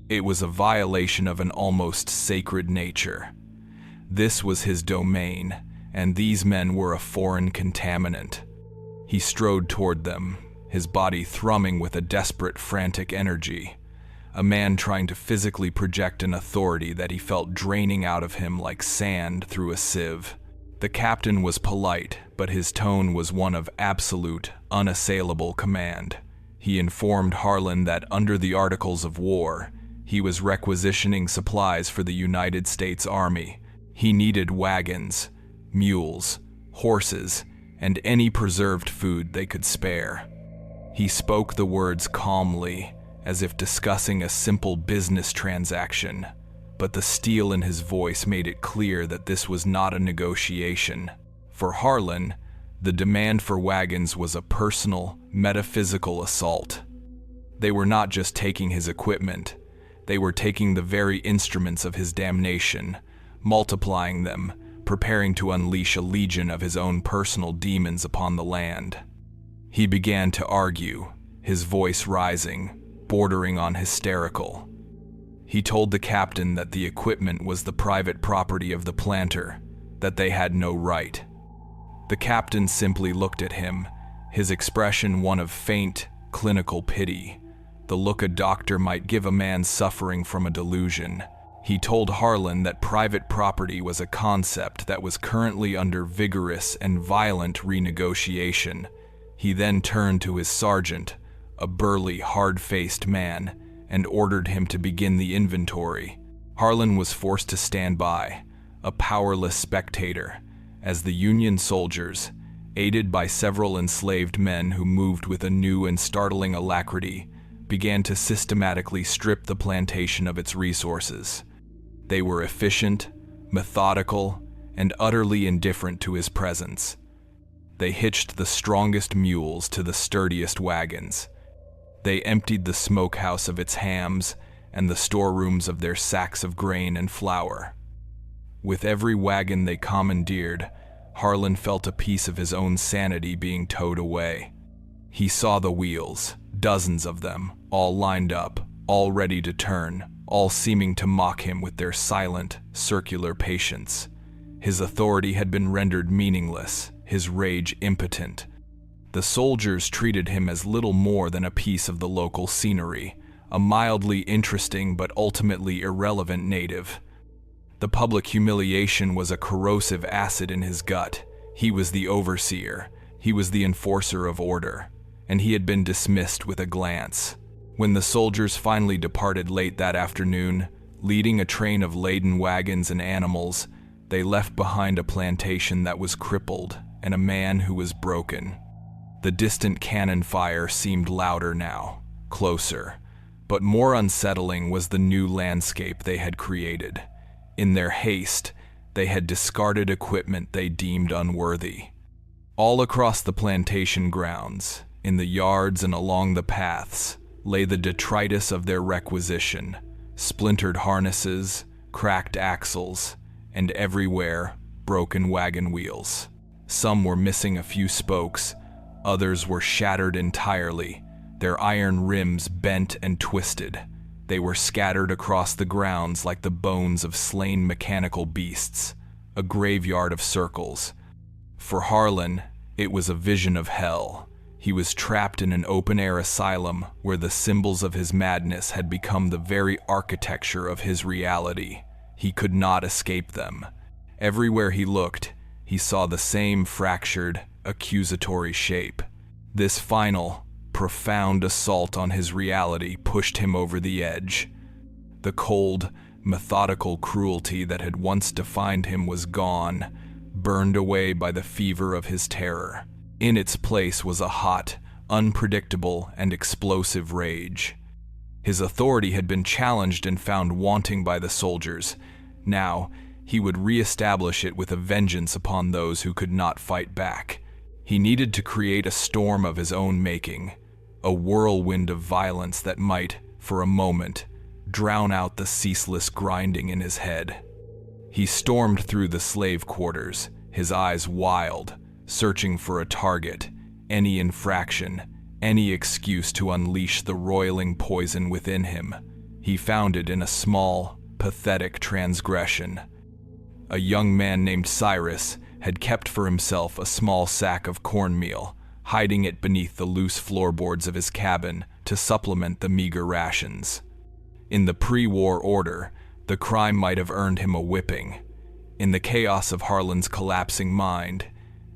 A: It was a violation of an almost sacred nature. This was his domain, and these men were a foreign contaminant. He strode toward them, his body thrumming with a desperate, frantic energy, a man trying to physically project an authority that he felt draining out of him like sand through a sieve. The captain was polite, but his tone was one of absolute, unassailable command. He informed Harlan that under the Articles of War, he was requisitioning supplies for the United States Army. He needed wagons, mules, horses, and any preserved food they could spare. He spoke the words calmly, as if discussing a simple business transaction, but the steel in his voice made it clear that this was not a negotiation. For Harlan, the demand for wagons was a personal, metaphysical assault. They were not just taking his equipment, they were taking the very instruments of his damnation, multiplying them, preparing to unleash a legion of his own personal demons upon the land. He began to argue, his voice rising, bordering on hysterical. He told the captain that the equipment was the private property of the planter, that they had no right. The captain simply looked at him, his expression one of faint, clinical pity, the look a doctor might give a man suffering from a delusion. He told Harlan that private property was a concept that was currently under vigorous and violent renegotiation. He then turned to his sergeant, a burly, hard-faced man, and ordered him to begin the inventory. Harlan was forced to stand by, a powerless spectator, as the Union soldiers, aided by several enslaved men who moved with a new and startling alacrity, began to systematically strip the plantation of its resources. They were efficient, methodical, and utterly indifferent to his presence. They hitched the strongest mules to the sturdiest wagons. They emptied the smokehouse of its hams and the storerooms of their sacks of grain and flour. With every wagon they commandeered, Harlan felt a piece of his own sanity being towed away. He saw the wheels, dozens of them, all lined up, all ready to turn, all seeming to mock him with their silent, circular patience. His authority had been rendered meaningless, his rage impotent. The soldiers treated him as little more than a piece of the local scenery, a mildly interesting but ultimately irrelevant native. The public humiliation was a corrosive acid in his gut. He was the overseer, he was the enforcer of order, and he had been dismissed with a glance. When the soldiers finally departed late that afternoon, leading a train of laden wagons and animals, they left behind a plantation that was crippled and a man who was broken. The distant cannon fire seemed louder now, closer, but more unsettling was the new landscape they had created. In their haste, they had discarded equipment they deemed unworthy. All across the plantation grounds, in the yards and along the paths, lay the detritus of their requisition, splintered harnesses, cracked axles, and everywhere, broken wagon wheels. Some were missing a few spokes, others were shattered entirely, their iron rims bent and twisted. They were scattered across the grounds like the bones of slain mechanical beasts, a graveyard of circles. For Harlan, it was a vision of hell. He was trapped in an open-air asylum where the symbols of his madness had become the very architecture of his reality. He could not escape them. Everywhere he looked, he saw the same fractured, accusatory shape. This final, profound assault on his reality pushed him over the edge. The cold, methodical cruelty that had once defined him was gone, burned away by the fever of his terror. In its place was a hot, unpredictable, and explosive rage. His authority had been challenged and found wanting by the soldiers. Now, he would re-establish it with a vengeance upon those who could not fight back. He needed to create a storm of his own making, a whirlwind of violence that might, for a moment, drown out the ceaseless grinding in his head. He stormed through the slave quarters, his eyes wild, searching for a target, any infraction, any excuse to unleash the roiling poison within him. He found it in a small, pathetic transgression. A young man named Cyrus had kept for himself a small sack of cornmeal, hiding it beneath the loose floorboards of his cabin to supplement the meager rations. In the pre-war order, the crime might have earned him a whipping. In the chaos of Harlan's collapsing mind,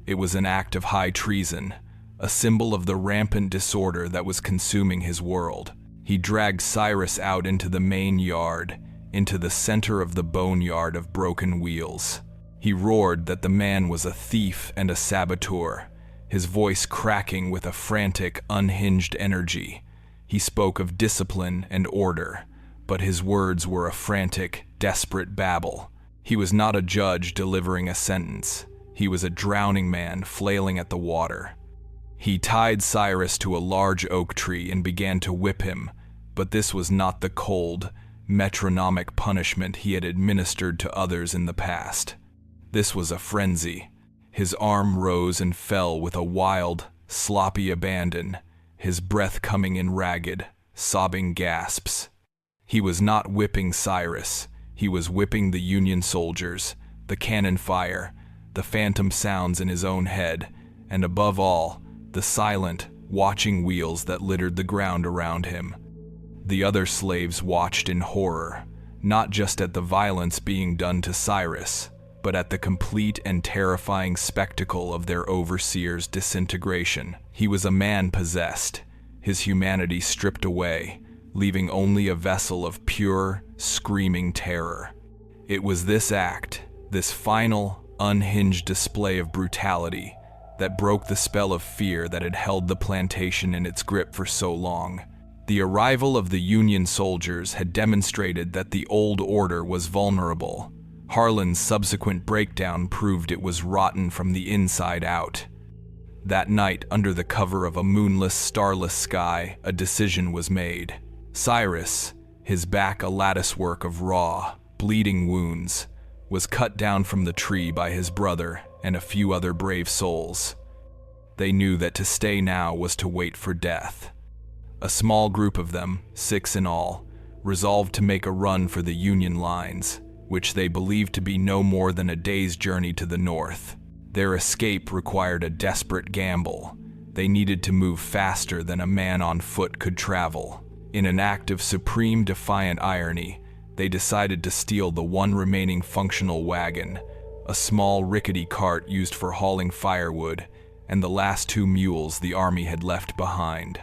A: it was an act of high treason, a symbol of the rampant disorder that was consuming his world. He dragged Cyrus out into the main yard, into the center of the boneyard of broken wheels. He roared that the man was a thief and a saboteur, his voice cracking with a frantic, unhinged energy. He spoke of discipline and order, but his words were a frantic, desperate babble. He was not a judge delivering a sentence. He was a drowning man flailing at the water. He tied Cyrus to a large oak tree and began to whip him, but this was not the cold, metronomic punishment he had administered to others in the past. This was a frenzy. His arm rose and fell with a wild, sloppy abandon, his breath coming in ragged, sobbing gasps. He was not whipping Cyrus. He was whipping the Union soldiers, the cannon fire, the phantom sounds in his own head, and above all, the silent, watching wheels that littered the ground around him. The other slaves watched in horror, not just at the violence being done to Cyrus, but at the complete and terrifying spectacle of their overseer's disintegration. He was a man possessed, his humanity stripped away, leaving only a vessel of pure, screaming terror. It was this act, this final, unhinged display of brutality, that broke the spell of fear that had held the plantation in its grip for so long. The arrival of the Union soldiers had demonstrated that the old order was vulnerable. Harlan's subsequent breakdown proved it was rotten from the inside out. That night, under the cover of a moonless, starless sky, a decision was made. Cyrus, his back a latticework of raw, bleeding wounds, was cut down from the tree by his brother and a few other brave souls. They knew that to stay now was to wait for death. A small group of them, 6 in all, resolved to make a run for the Union lines, which they believed to be no more than a day's journey to the north. Their escape required a desperate gamble. They needed to move faster than a man on foot could travel. In an act of supreme defiant irony, they decided to steal the one remaining functional wagon, a small rickety cart used for hauling firewood, and the last 2 mules the army had left behind.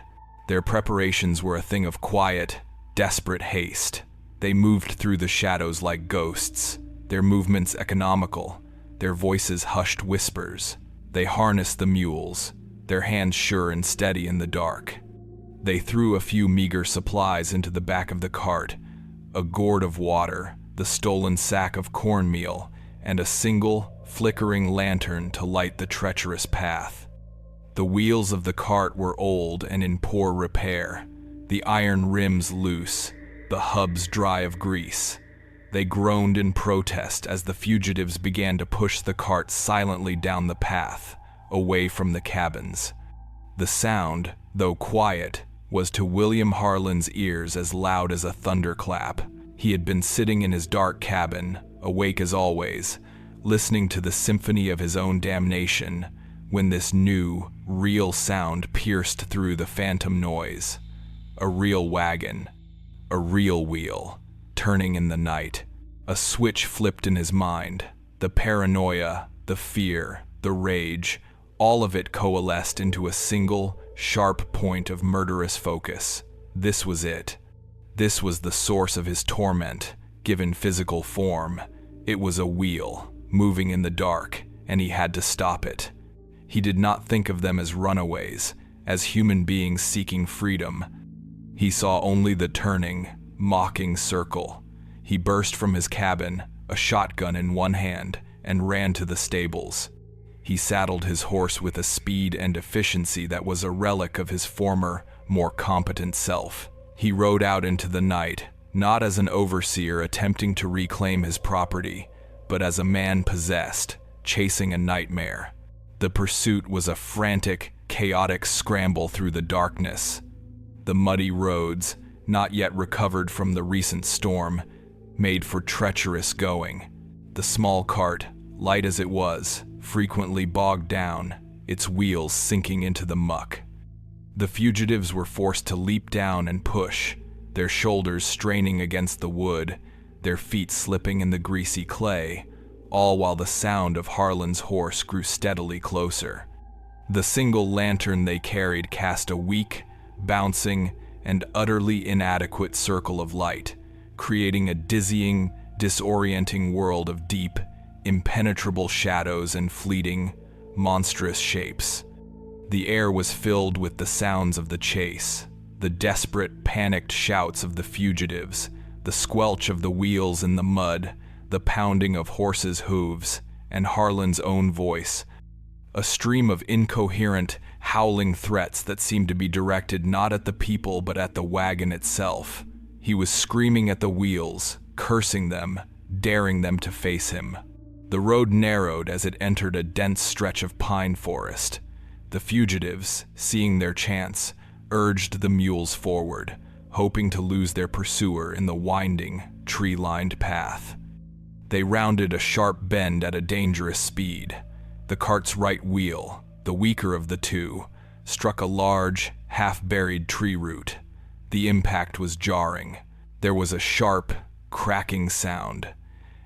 A: Their preparations were a thing of quiet, desperate haste. They moved through the shadows like ghosts, their movements economical, their voices hushed whispers. They harnessed the mules, their hands sure and steady in the dark. They threw a few meager supplies into the back of the cart, a gourd of water, the stolen sack of cornmeal, and a single, flickering lantern to light the treacherous path. The wheels of the cart were old and in poor repair, the iron rims loose, the hubs dry of grease. They groaned in protest as the fugitives began to push the cart silently down the path, away from the cabins. The sound, though quiet, was to William Harlan's ears as loud as a thunderclap. He had been sitting in his dark cabin, awake as always, listening to the symphony of his own damnation, when this new, real sound pierced through the phantom noise. A real wagon, a real wheel, turning in the night. A switch flipped in his mind. The paranoia, the fear, the rage, all of it coalesced into a single, sharp point of murderous focus. This was it. This was the source of his torment, given physical form. It was a wheel, moving in the dark, and he had to stop it. He did not think of them as runaways, as human beings seeking freedom. He saw only the turning, mocking circle. He burst from his cabin, a shotgun in one hand, and ran to the stables. He saddled his horse with a speed and efficiency that was a relic of his former, more competent self. He rode out into the night, not as an overseer attempting to reclaim his property, but as a man possessed, chasing a nightmare. The pursuit was a frantic, chaotic scramble through the darkness. The muddy roads, not yet recovered from the recent storm, made for treacherous going. The small cart, light as it was, frequently bogged down, its wheels sinking into the muck. The fugitives were forced to leap down and push, their shoulders straining against the wood, their feet slipping in the greasy clay, all while the sound of Harlan's horse grew steadily closer. The single lantern they carried cast a weak, bouncing, and utterly inadequate circle of light, creating a dizzying, disorienting world of deep, impenetrable shadows and fleeting, monstrous shapes. The air was filled with the sounds of the chase, the desperate, panicked shouts of the fugitives, the squelch of the wheels in the mud, the pounding of horses' hooves, and Harlan's own voice, a stream of incoherent, howling threats that seemed to be directed not at the people but at the wagon itself. He was screaming at the wheels, cursing them, daring them to face him. The road narrowed as it entered a dense stretch of pine forest. The fugitives, seeing their chance, urged the mules forward, hoping to lose their pursuer in the winding, tree-lined path. They rounded a sharp bend at a dangerous speed. The cart's right wheel, the weaker of the two, struck a large, half-buried tree root. The impact was jarring. There was a sharp, cracking sound,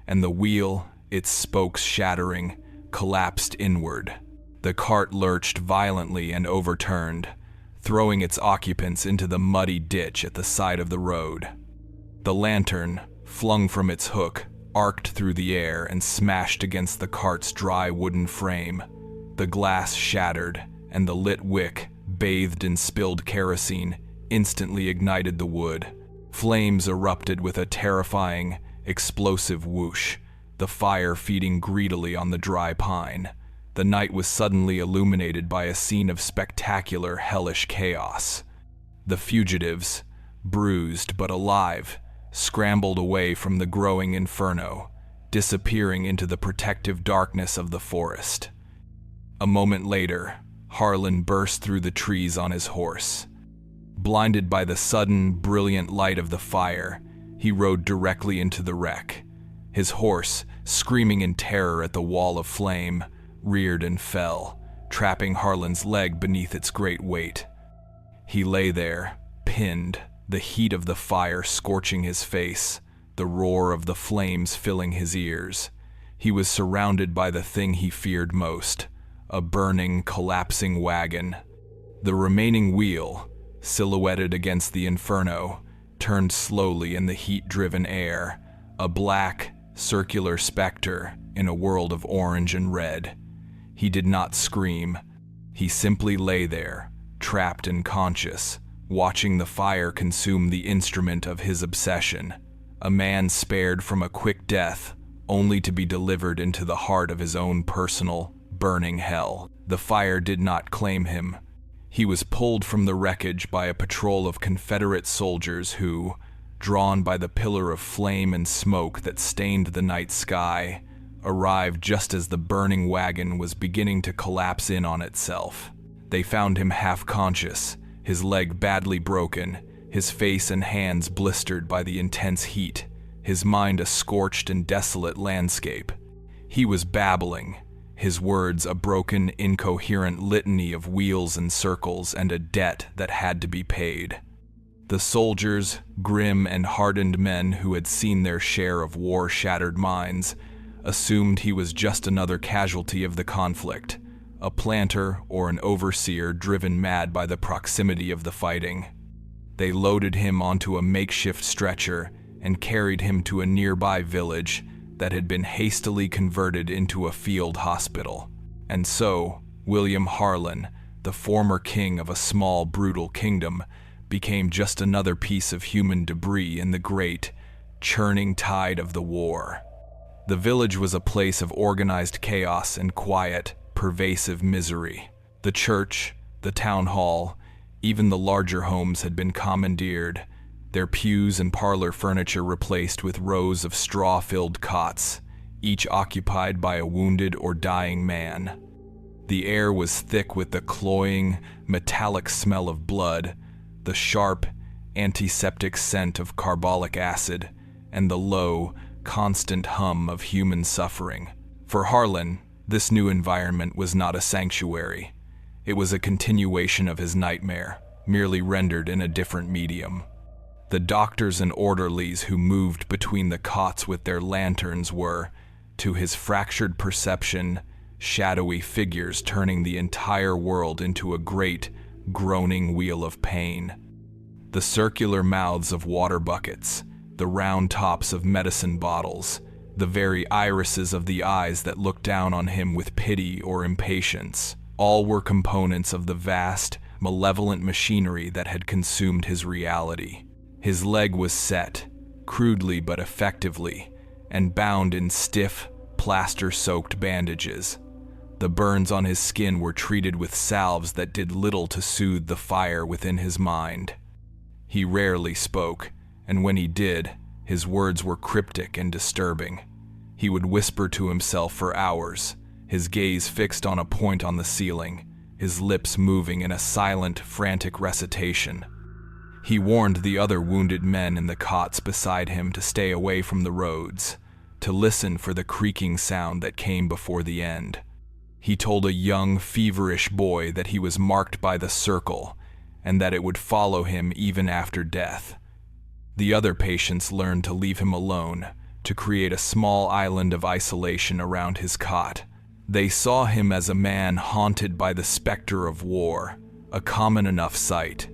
A: and the wheel, its spokes shattering, collapsed inward. The cart lurched violently and overturned, throwing its occupants into the muddy ditch at the side of the road. The lantern, flung from its hook, arced through the air and smashed against the cart's dry wooden frame. The glass shattered, and the lit wick, bathed in spilled kerosene, instantly ignited the wood. Flames erupted with a terrifying, explosive whoosh, the fire feeding greedily on the dry pine. The night was suddenly illuminated by a scene of spectacular, hellish chaos. The fugitives, bruised but alive, scrambled away from the growing inferno, disappearing into the protective darkness of the forest. A moment later, Harlan burst through the trees on his horse. Blinded by the sudden, brilliant light of the fire, he rode directly into the wreck. His horse, screaming in terror at the wall of flame, reared and fell, trapping Harlan's leg beneath its great weight. He lay there, pinned, the heat of the fire scorching his face, the roar of the flames filling his ears. He was surrounded by the thing he feared most, a burning, collapsing wagon. The remaining wheel, silhouetted against the inferno, turned slowly in the heat-driven air, a black, circular specter in a world of orange and red. He did not scream. He simply lay there, trapped and conscious, watching the fire consume the instrument of his obsession. A man spared from a quick death, only to be delivered into the heart of his own personal, burning hell. The fire did not claim him. He was pulled from the wreckage by a patrol of Confederate soldiers who, drawn by the pillar of flame and smoke that stained the night sky, arrived just as the burning wagon was beginning to collapse in on itself. They found him half-conscious, his leg badly broken, his face and hands blistered by the intense heat, his mind a scorched and desolate landscape. He was babbling, his words a broken, incoherent litany of wheels and circles and a debt that had to be paid. The soldiers, grim and hardened men who had seen their share of war-shattered minds, assumed he was just another casualty of the conflict, a planter or an overseer driven mad by the proximity of the fighting. They loaded him onto a makeshift stretcher and carried him to a nearby village that had been hastily converted into a field hospital. And so, William Harlan, the former king of a small, brutal kingdom, became just another piece of human debris in the great, churning tide of the war. The village was a place of organized chaos and quiet, pervasive misery. The church, the town hall, even the larger homes had been commandeered, their pews and parlor furniture replaced with rows of straw-filled cots, each occupied by a wounded or dying man. The air was thick with the cloying, metallic smell of blood, the sharp, antiseptic scent of carbolic acid, and the low, constant hum of human suffering. For Harlan, this new environment was not a sanctuary. It was a continuation of his nightmare, merely rendered in a different medium. The doctors and orderlies who moved between the cots with their lanterns were, to his fractured perception, shadowy figures turning the entire world into a great, groaning wheel of pain. The circular mouths of water buckets, the round tops of medicine bottles, the very irises of the eyes that looked down on him with pity or impatience, all were components of the vast, malevolent machinery that had consumed his reality. His leg was set, crudely but effectively, and bound in stiff, plaster-soaked bandages. The burns on his skin were treated with salves that did little to soothe the fire within his mind. He rarely spoke, and when he did, his words were cryptic and disturbing. He would whisper to himself for hours, his gaze fixed on a point on the ceiling, his lips moving in a silent, frantic recitation. He warned the other wounded men in the cots beside him to stay away from the roads, to listen for the creaking sound that came before the end. He told a young, feverish boy that he was marked by the circle and that it would follow him even after death. The other patients learned to leave him alone, to create a small island of isolation around his cot. They saw him as a man haunted by the specter of war, a common enough sight.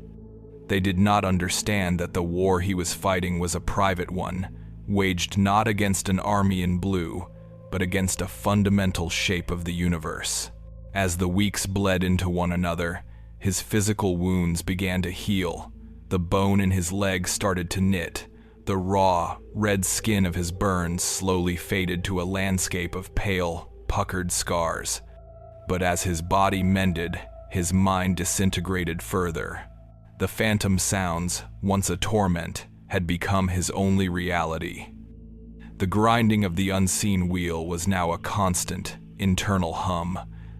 A: They did not understand that the war he was fighting was a private one, waged not against an army in blue, but against a fundamental shape of the universe. As the weeks bled into one another, his physical wounds began to heal. The bone in his leg started to knit. The raw, red skin of his burns slowly faded to a landscape of pale, puckered scars. But as his body mended, his mind disintegrated further. The phantom sounds, once a torment, had become his only reality. The grinding of the unseen wheel was now a constant, internal hum,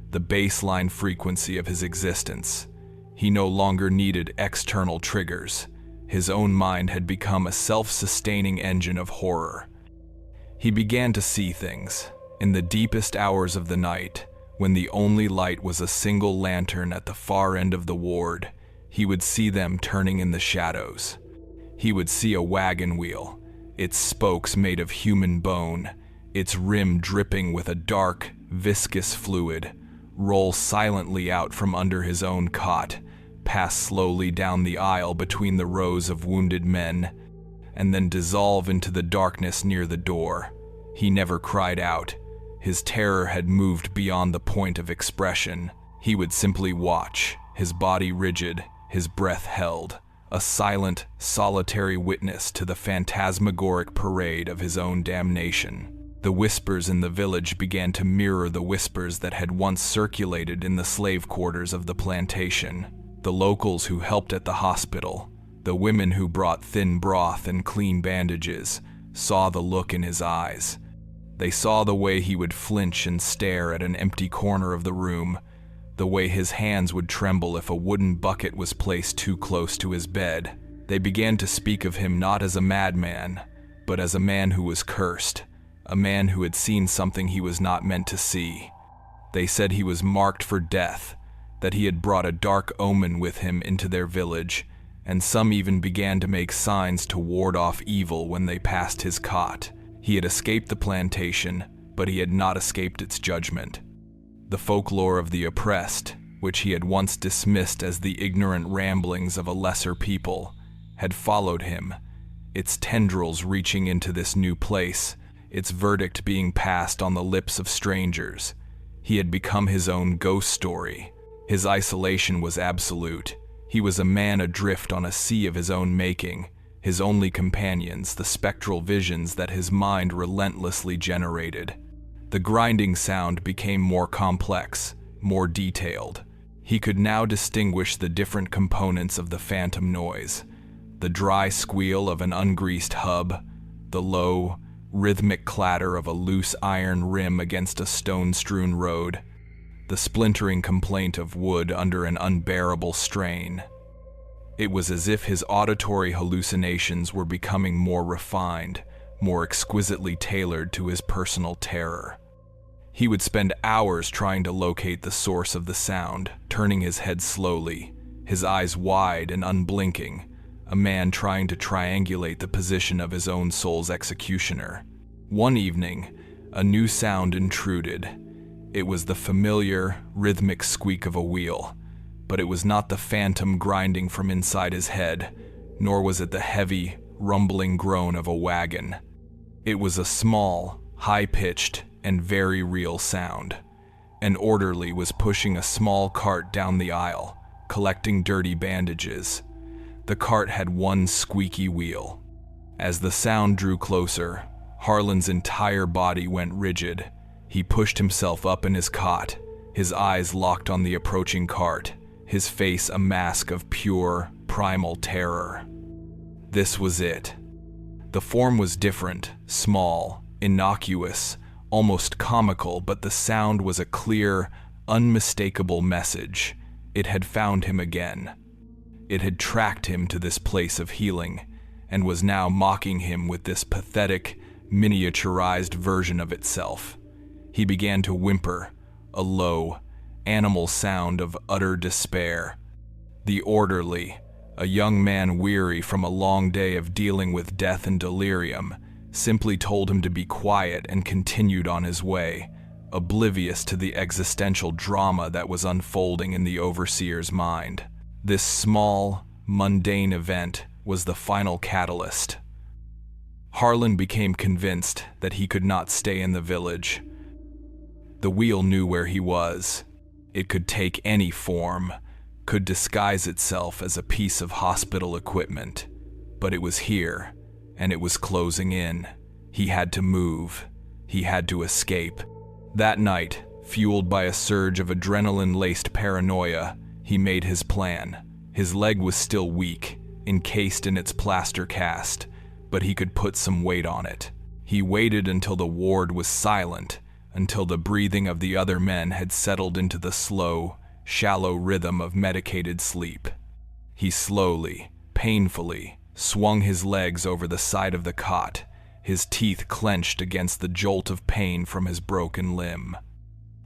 A: the baseline frequency of his existence. He no longer needed external triggers. His own mind had become a self-sustaining engine of horror. He began to see things. In the deepest hours of the night, when the only light was a single lantern at the far end of the ward, he would see them turning in the shadows. He would see a wagon wheel, its spokes made of human bone, its rim dripping with a dark, viscous fluid, roll silently out from under his own cot, pass slowly down the aisle between the rows of wounded men, and then dissolve into the darkness near the door. He never cried out. His terror had moved beyond the point of expression. He would simply watch, his body rigid, his breath held, a silent, solitary witness to the phantasmagoric parade of his own damnation. The whispers in the village began to mirror the whispers that had once circulated in the slave quarters of the plantation. The locals who helped at the hospital, the women who brought thin broth and clean bandages, saw the look in his eyes. They saw the way he would flinch and stare at an empty corner of the room, the way his hands would tremble if a wooden bucket was placed too close to his bed. They began to speak of him not as a madman, but as a man who was cursed, a man who had seen something he was not meant to see. They said he was marked for death, that he had brought a dark omen with him into their village, and some even began to make signs to ward off evil when they passed his cot. He had escaped the plantation, but he had not escaped its judgment. The folklore of the oppressed, which he had once dismissed as the ignorant ramblings of a lesser people, had followed him, its tendrils reaching into this new place, its verdict being passed on the lips of strangers. He had become his own ghost story. His isolation was absolute. He was a man adrift on a sea of his own making, his only companions the spectral visions that his mind relentlessly generated. The grinding sound became more complex, more detailed. He could now distinguish the different components of the phantom noise: the dry squeal of an ungreased hub, the low, rhythmic clatter of a loose iron rim against a stone-strewn road, the splintering complaint of wood under an unbearable strain. It was as if his auditory hallucinations were becoming more refined, more exquisitely tailored to his personal terror. He would spend hours trying to locate the source of the sound, turning his head slowly, his eyes wide and unblinking, a man trying to triangulate the position of his own soul's executioner. One evening, a new sound intruded. It was the familiar, rhythmic squeak of a wheel, but it was not the phantom grinding from inside his head, nor was it the heavy, rumbling groan of a wagon. It was a small, high-pitched, and very real sound. An orderly was pushing a small cart down the aisle, collecting dirty bandages. The cart had one squeaky wheel. As the sound drew closer, Harlan's entire body went rigid. He pushed himself up in his cot, his eyes locked on the approaching cart, his face a mask of pure, primal terror. This was it. The form was different, small, innocuous, almost comical, but the sound was a clear, unmistakable message. It had found him again. It had tracked him to this place of healing, and was now mocking him with this pathetic, miniaturized version of itself. He began to whimper, a low, animal sound of utter despair. The orderly, a young man weary from a long day of dealing with death and delirium, simply told him to be quiet and continued on his way, oblivious to the existential drama that was unfolding in the overseer's mind. This small, mundane event was the final catalyst. Harlan became convinced that he could not stay in the village. The wheel knew where he was. It could take any form, could disguise itself as a piece of hospital equipment. But it was here, and it was closing in. He had to move. He had to escape. That night, fueled by a surge of adrenaline-laced paranoia, he made his plan. His leg was still weak, encased in its plaster cast, but he could put some weight on it. He waited until the ward was silent, until the breathing of the other men had settled into the slow, shallow rhythm of medicated sleep. He slowly, painfully, swung his legs over the side of the cot, his teeth clenched against the jolt of pain from his broken limb.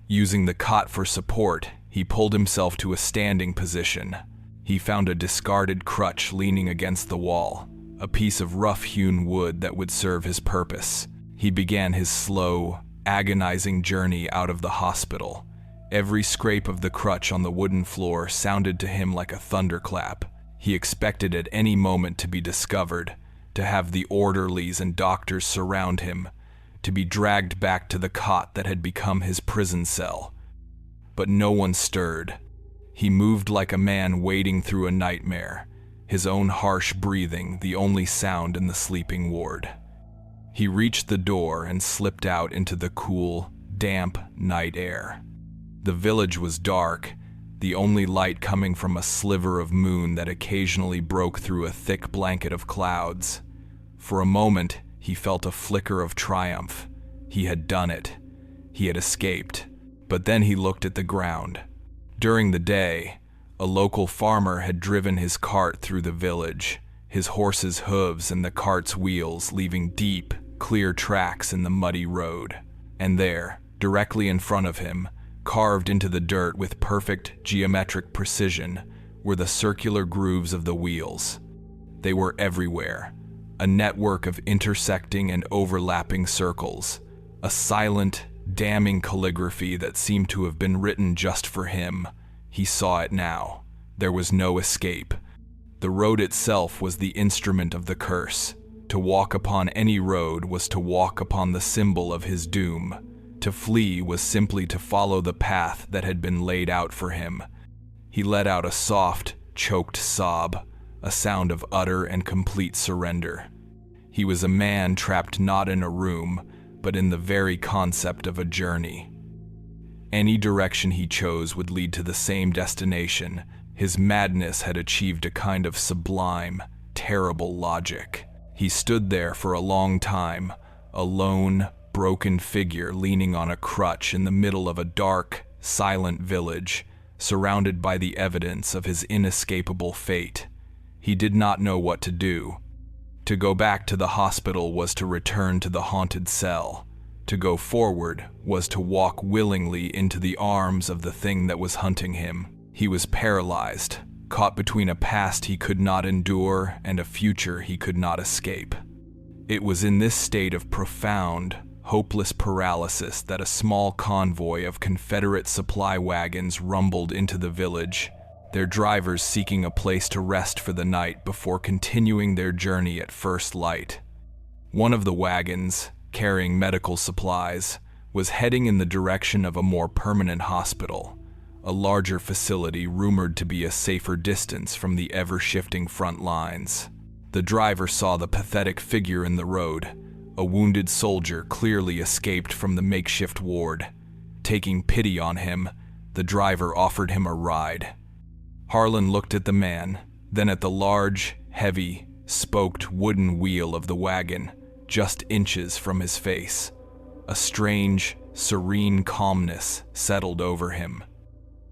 A: Using the cot for support, he pulled himself to a standing position. He found a discarded crutch leaning against the wall, a piece of rough-hewn wood that would serve his purpose. He began his slow, agonizing journey out of the hospital. Every scrape of the crutch on the wooden floor sounded to him like a thunderclap. He expected at any moment to be discovered, to have the orderlies and doctors surround him, to be dragged back to the cot that had become his prison cell. But no one stirred. He moved like a man wading through a nightmare, his own harsh breathing the only sound in the sleeping ward. He reached the door and slipped out into the cool, damp night air. The village was dark, the only light coming from a sliver of moon that occasionally broke through a thick blanket of clouds. For a moment, he felt a flicker of triumph. He had done it. He had escaped. But then he looked at the ground. During the day, a local farmer had driven his cart through the village, his horse's hooves and the cart's wheels leaving deep, clear tracks in the muddy road. And there, directly in front of him, carved into the dirt with perfect geometric precision, were the circular grooves of the wheels. They were everywhere, a network of intersecting and overlapping circles, a silent, damning calligraphy that seemed to have been written just for him. He saw it now. There was no escape. The road itself was the instrument of the curse. To walk upon any road was to walk upon the symbol of his doom. To flee was simply to follow the path that had been laid out for him. He let out a soft, choked sob, a sound of utter and complete surrender. He was a man trapped not in a room, but in the very concept of a journey. Any direction he chose would lead to the same destination. His madness had achieved a kind of sublime, terrible logic. He stood there for a long time, a lone, broken figure leaning on a crutch in the middle of a dark, silent village, surrounded by the evidence of his inescapable fate. He did not know what to do. To go back to the hospital was to return to the haunted cell. To go forward was to walk willingly into the arms of the thing that was hunting him. He was paralyzed, caught between a past he could not endure and a future he could not escape. It was in this state of profound, hopeless paralysis that a small convoy of Confederate supply wagons rumbled into the village, their drivers seeking a place to rest for the night before continuing their journey at first light. One of the wagons, carrying medical supplies, was heading in the direction of a more permanent hospital, a larger facility rumored to be a safer distance from the ever-shifting front lines. The driver saw the pathetic figure in the road, A wounded soldier clearly escaped from the makeshift ward. Taking pity on him, the driver offered him a ride. Harlan looked at the man, then at the large, heavy, spoked wooden wheel of the wagon, just inches from his face. A strange, serene calmness settled over him.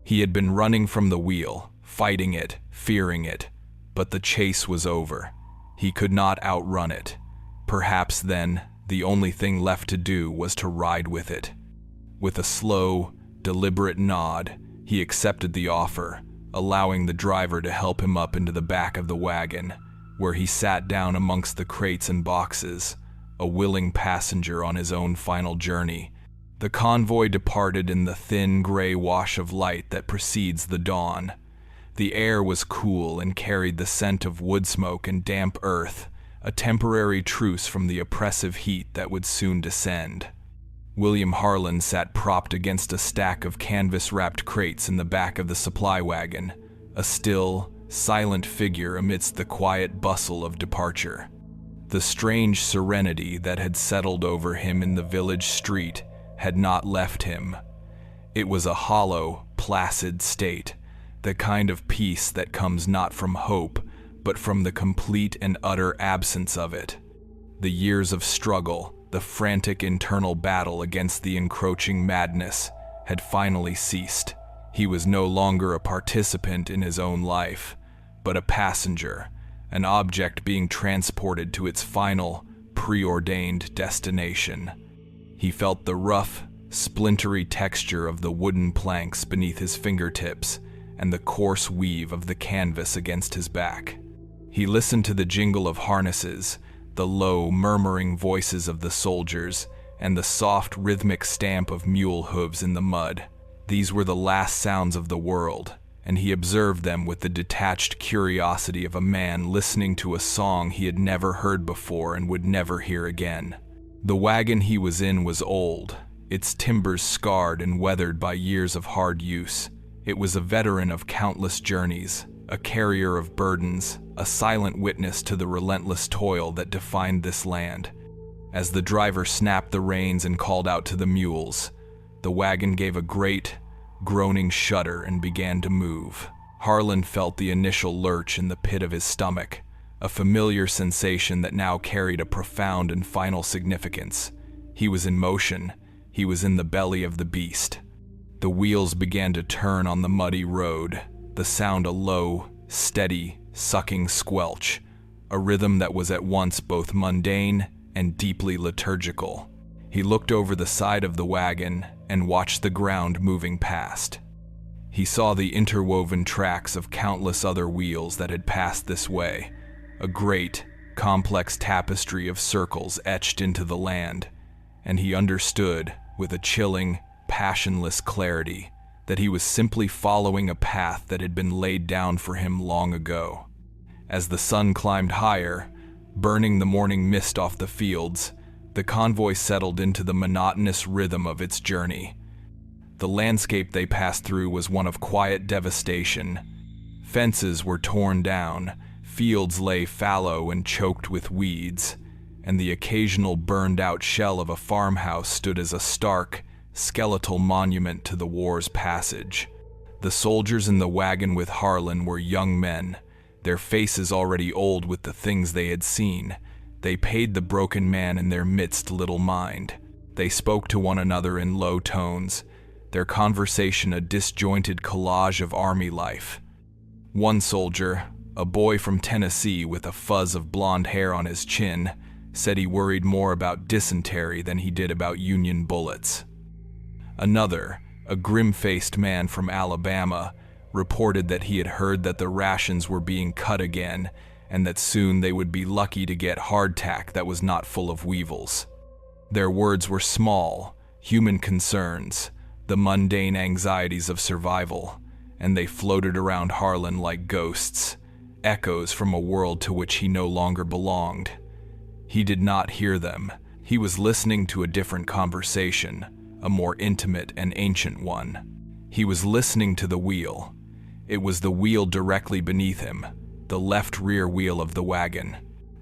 A: He had been running from the wheel, fighting it, fearing it, but the chase was over. He could not outrun it. Perhaps then, the only thing left to do was to ride with it. With a slow, deliberate nod, he accepted the offer, allowing the driver to help him up into the back of the wagon, where he sat down amongst the crates and boxes, a willing passenger on his own final journey. The convoy departed in the thin gray wash of light that precedes the dawn. The air was cool and carried the scent of wood smoke and damp earth, a temporary truce from the oppressive heat that would soon descend. William Harlan sat propped against a stack of canvas-wrapped crates in the back of the supply wagon, a still, silent figure amidst the quiet bustle of departure. The strange serenity that had settled over him in the village street had not left him. It was a hollow, placid state, the kind of peace that comes not from hope, but from the complete and utter absence of it. The years of struggle, the frantic internal battle against the encroaching madness, had finally ceased. He was no longer a participant in his own life, but a passenger, an object being transported to its final, preordained destination. He felt the rough, splintery texture of the wooden planks beneath his fingertips and the coarse weave of the canvas against his back. He listened to the jingle of harnesses, the low, murmuring voices of the soldiers, and the soft, rhythmic stamp of mule hooves in the mud. These were the last sounds of the world, and he observed them with the detached curiosity of a man listening to a song he had never heard before and would never hear again. The wagon he was in was old, its timbers scarred and weathered by years of hard use. It was a veteran of countless journeys, a carrier of burdens, a silent witness to the relentless toil that defined this land. As the driver snapped the reins and called out to the mules, the wagon gave a great, groaning shudder and began to move. Harlan felt the initial lurch in the pit of his stomach, a familiar sensation that now carried a profound and final significance. He was in motion. He was in the belly of the beast. The wheels began to turn on the muddy road, the sound a low, steady, sucking squelch, a rhythm that was at once both mundane and deeply liturgical. He looked over the side of the wagon and watched the ground moving past. He saw the interwoven tracks of countless other wheels that had passed this way, a great, complex tapestry of circles etched into the land, and he understood, with a chilling, passionless clarity, that he was simply following a path that had been laid down for him long ago. As the sun climbed higher, burning the morning mist off the fields, the convoy settled into the monotonous rhythm of its journey. The landscape they passed through was one of quiet devastation. Fences were torn down, fields lay fallow and choked with weeds, and the occasional burned-out shell of a farmhouse stood as a stark, skeletal monument to the war's passage. The soldiers in the wagon with Harlan were young men, their faces already old with the things they had seen. They paid the broken man in their midst little mind. They spoke to one another in low tones, their conversation a disjointed collage of army life. One soldier, a boy from Tennessee with a fuzz of blonde hair on his chin, said he worried more about dysentery than he did about Union bullets. Another, a grim-faced man from Alabama, reported that he had heard that the rations were being cut again and that soon they would be lucky to get hardtack that was not full of weevils. Their words were small, human concerns, the mundane anxieties of survival, and they floated around Harlan like ghosts, echoes from a world to which he no longer belonged. He did not hear them. He was listening to a different conversation, a more intimate and ancient one. He was listening to the wheel. It was the wheel directly beneath him, the left rear wheel of the wagon.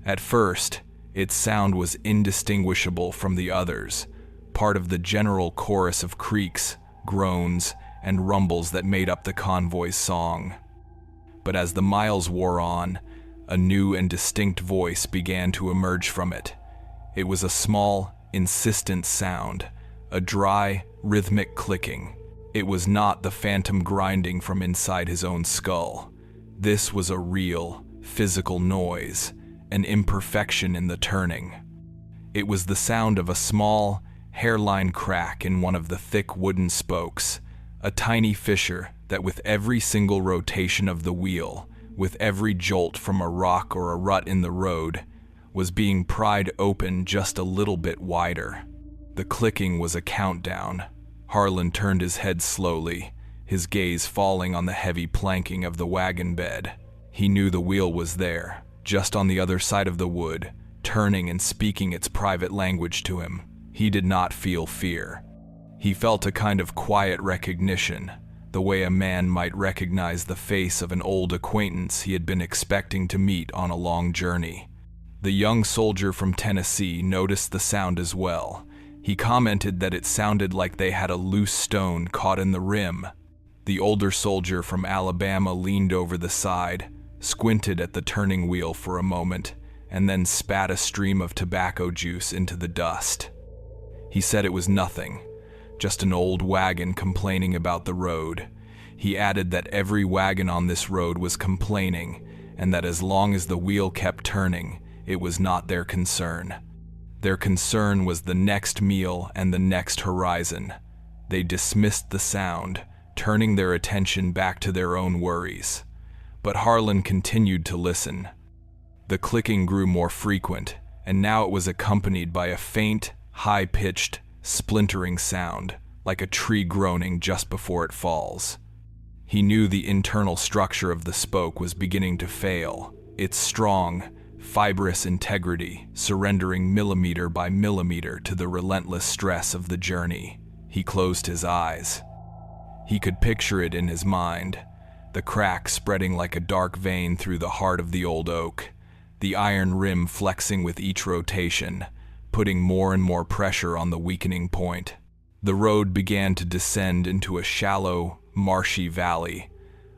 A: At first, Its sound was indistinguishable from the others, part of the general chorus of creaks, groans, and rumbles that made up the convoy's song. But as the miles wore on, a new and distinct voice began to emerge from it. It was a small, insistent sound, a dry, rhythmic clicking. It was not the phantom grinding from inside his own skull. This was a real, physical noise, an imperfection in the turning. It was the sound of a small, hairline crack in one of the thick wooden spokes, a tiny fissure that with every single rotation of the wheel, with every jolt from a rock or a rut in the road, was being pried open just a little bit wider. The clicking was a countdown. Harlan turned his head slowly, his gaze falling on the heavy planking of the wagon bed. He knew the wheel was there, just on the other side of the wood, turning and speaking its private language to him. He did not feel fear. He felt a kind of quiet recognition, the way a man might recognize the face of an old acquaintance he had been expecting to meet on a long journey. The young soldier from Tennessee noticed the sound as well. He commented that it sounded like they had a loose stone caught in the rim. The older soldier from Alabama leaned over the side, squinted at the turning wheel for a moment, and then spat a stream of tobacco juice into the dust. He said it was nothing, just an old wagon complaining about the road. He added that every wagon on this road was complaining, and that as long as the wheel kept turning, it was not their concern. Their concern was the next meal and the next horizon. They dismissed the sound, turning their attention back to their own worries. But Harlan continued to listen. The clicking grew more frequent, and now it was accompanied by a faint, high-pitched, splintering sound, like a tree groaning just before it falls. He knew the internal structure of the spoke was beginning to fail, its strong, fibrous integrity surrendering millimeter by millimeter to the relentless stress of the journey. He closed his eyes. He could picture it in his mind, the crack spreading like a dark vein through the heart of the old oak, the iron rim flexing with each rotation, putting more and more pressure on the weakening point. The road began to descend into a shallow, marshy valley,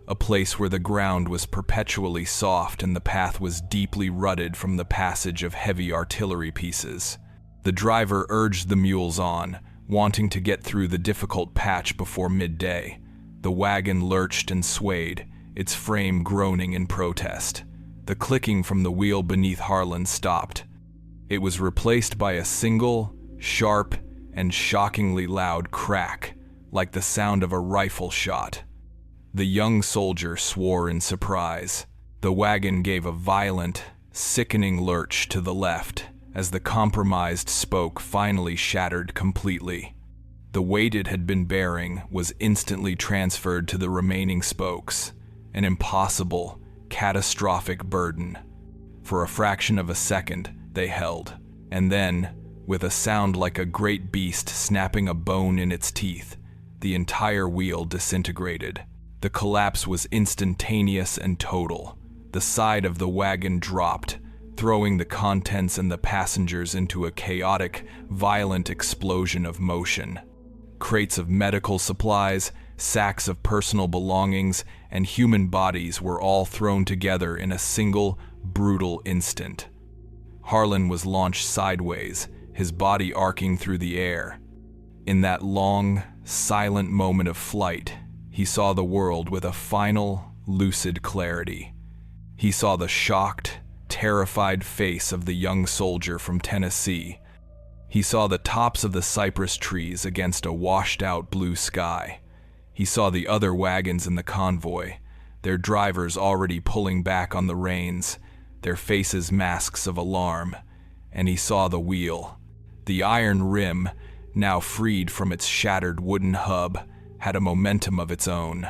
A: a place where the ground was perpetually soft and the path was deeply rutted from the passage of heavy artillery pieces. The driver urged the mules on, wanting to get through the difficult patch before midday. The wagon lurched and swayed, its frame groaning in protest. The clicking from the wheel beneath Harlan stopped. It was replaced by a single, sharp, and shockingly loud crack, like the sound of a rifle shot. The young soldier swore in surprise. The wagon gave a violent, sickening lurch to the left as the compromised spoke finally shattered completely. The weight it had been bearing was instantly transferred to the remaining spokes, an impossible, catastrophic burden. For a fraction of a second, they held, and then, with a sound like a great beast snapping a bone in its teeth, the entire wheel disintegrated. The collapse was instantaneous and total. The side of the wagon dropped, throwing the contents and the passengers into a chaotic, violent explosion of motion. Crates of medical supplies, sacks of personal belongings, and human bodies were all thrown together in a single, brutal instant. Harlan was launched sideways, his body arcing through the air. In that long, silent moment of flight, he saw the world with a final, lucid clarity. He saw the shocked, terrified face of the young soldier from Tennessee. He saw the tops of the cypress trees against a washed-out blue sky. He saw the other wagons in the convoy, their drivers already pulling back on the reins, their faces masks of alarm, and he saw the wheel. The iron rim, now freed from its shattered wooden hub, had a momentum of its own.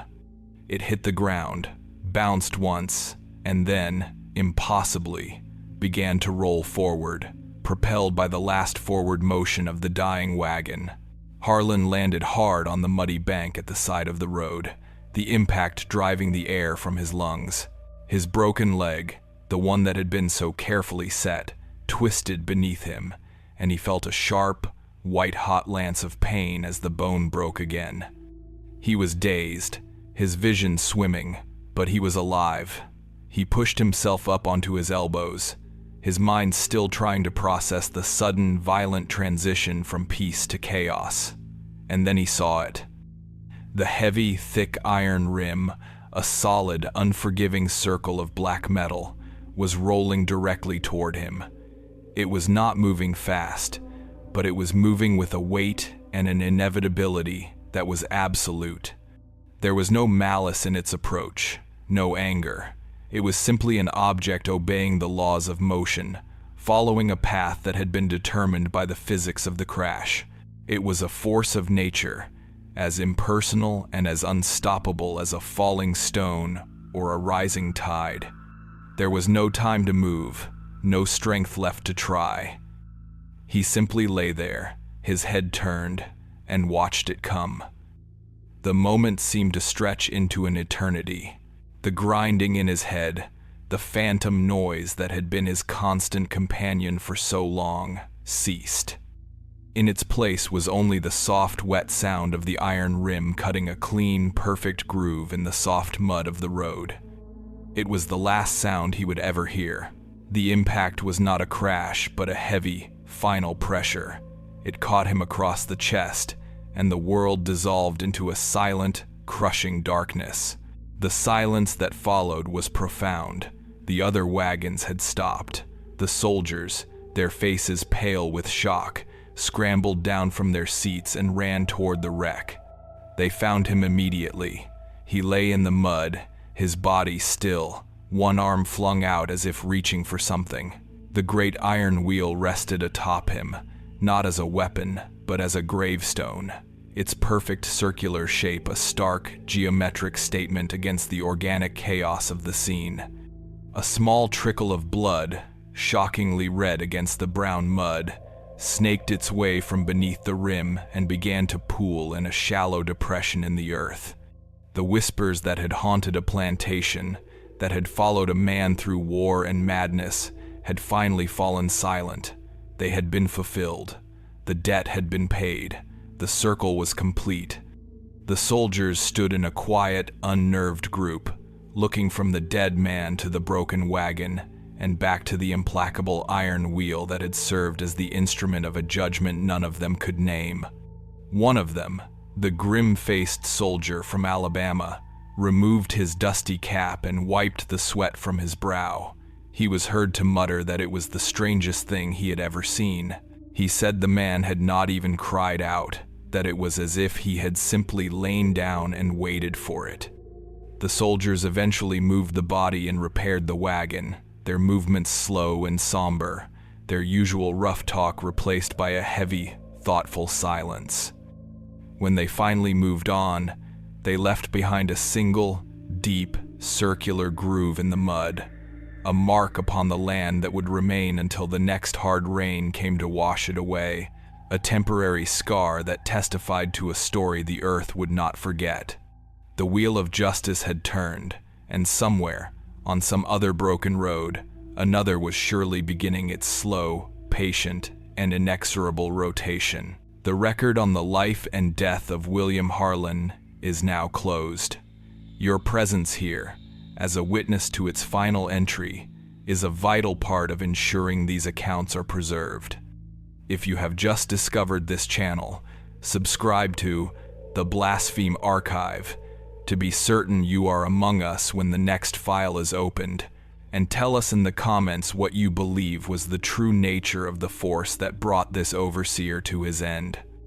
A: It hit the ground, bounced once, and then, impossibly, began to roll forward, propelled by the last forward motion of the dying wagon. Harlan landed hard on the muddy bank at the side of the road, the impact driving the air from his lungs. His broken leg, the one that had been so carefully set, twisted beneath him, and he felt a sharp, white-hot lance of pain as the bone broke again. He was dazed, his vision swimming, but he was alive. He pushed himself up onto his elbows, his mind still trying to process the sudden, violent transition from peace to chaos. And then he saw it. The heavy, thick iron rim, a solid, unforgiving circle of black metal, was rolling directly toward him. It was not moving fast, but it was moving with a weight and an inevitability that was absolute. There was no malice in its approach, no anger. It was simply an object obeying the laws of motion, following a path that had been determined by the physics of the crash. It was a force of nature, as impersonal and as unstoppable as a falling stone or a rising tide. There was no time to move, no strength left to try. He simply lay there, his head turned, and watched it come. The moment seemed to stretch into an eternity. The grinding in his head, the phantom noise that had been his constant companion for so long, ceased. In its place was only the soft, wet sound of the iron rim cutting a clean, perfect groove in the soft mud of the road. It was the last sound he would ever hear. The impact was not a crash, but a heavy, final pressure. It caught him across the chest, and the world dissolved into a silent, crushing darkness. The silence that followed was profound. The other wagons had stopped. The soldiers, their faces pale with shock, scrambled down from their seats and ran toward the wreck. They found him immediately. He lay in the mud, his body still, one arm flung out as if reaching for something. The great iron wheel rested atop him, not as a weapon, but as a gravestone. Its perfect circular shape a stark, geometric statement against the organic chaos of the scene. A small trickle of blood, shockingly red against the brown mud, snaked its way from beneath the rim and began to pool in a shallow depression in the earth. The whispers that had haunted a plantation, that had followed a man through war and madness, had finally fallen silent. They had been fulfilled. The debt had been paid. The circle was complete. The soldiers stood in a quiet, unnerved group, looking from the dead man to the broken wagon and back to the implacable iron wheel that had served as the instrument of a judgment none of them could name. One of them, the grim-faced soldier from Alabama, removed his dusty cap and wiped the sweat from his brow. He was heard to mutter that it was the strangest thing he had ever seen. He said the man had not even cried out, that it was as if he had simply lain down and waited for it. The soldiers eventually moved the body and repaired the wagon, their movements slow and somber, their usual rough talk replaced by a heavy, thoughtful silence. When they finally moved on, they left behind a single, deep, circular groove in the mud, a mark upon the land that would remain until the next hard rain came to wash it away, a temporary scar that testified to a story the earth would not forget. The wheel of justice had turned, and somewhere, on some other broken road, another was surely beginning its slow, patient, and inexorable rotation. The record on the life and death of William Harlan is now closed. Your presence here, as a witness to its final entry, is a vital part of ensuring these accounts are preserved. If you have just discovered this channel, subscribe to the Blaspheme Archive to be certain you are among us when the next file is opened, and tell us in the comments what you believe was the true nature of the force that brought this overseer to his end.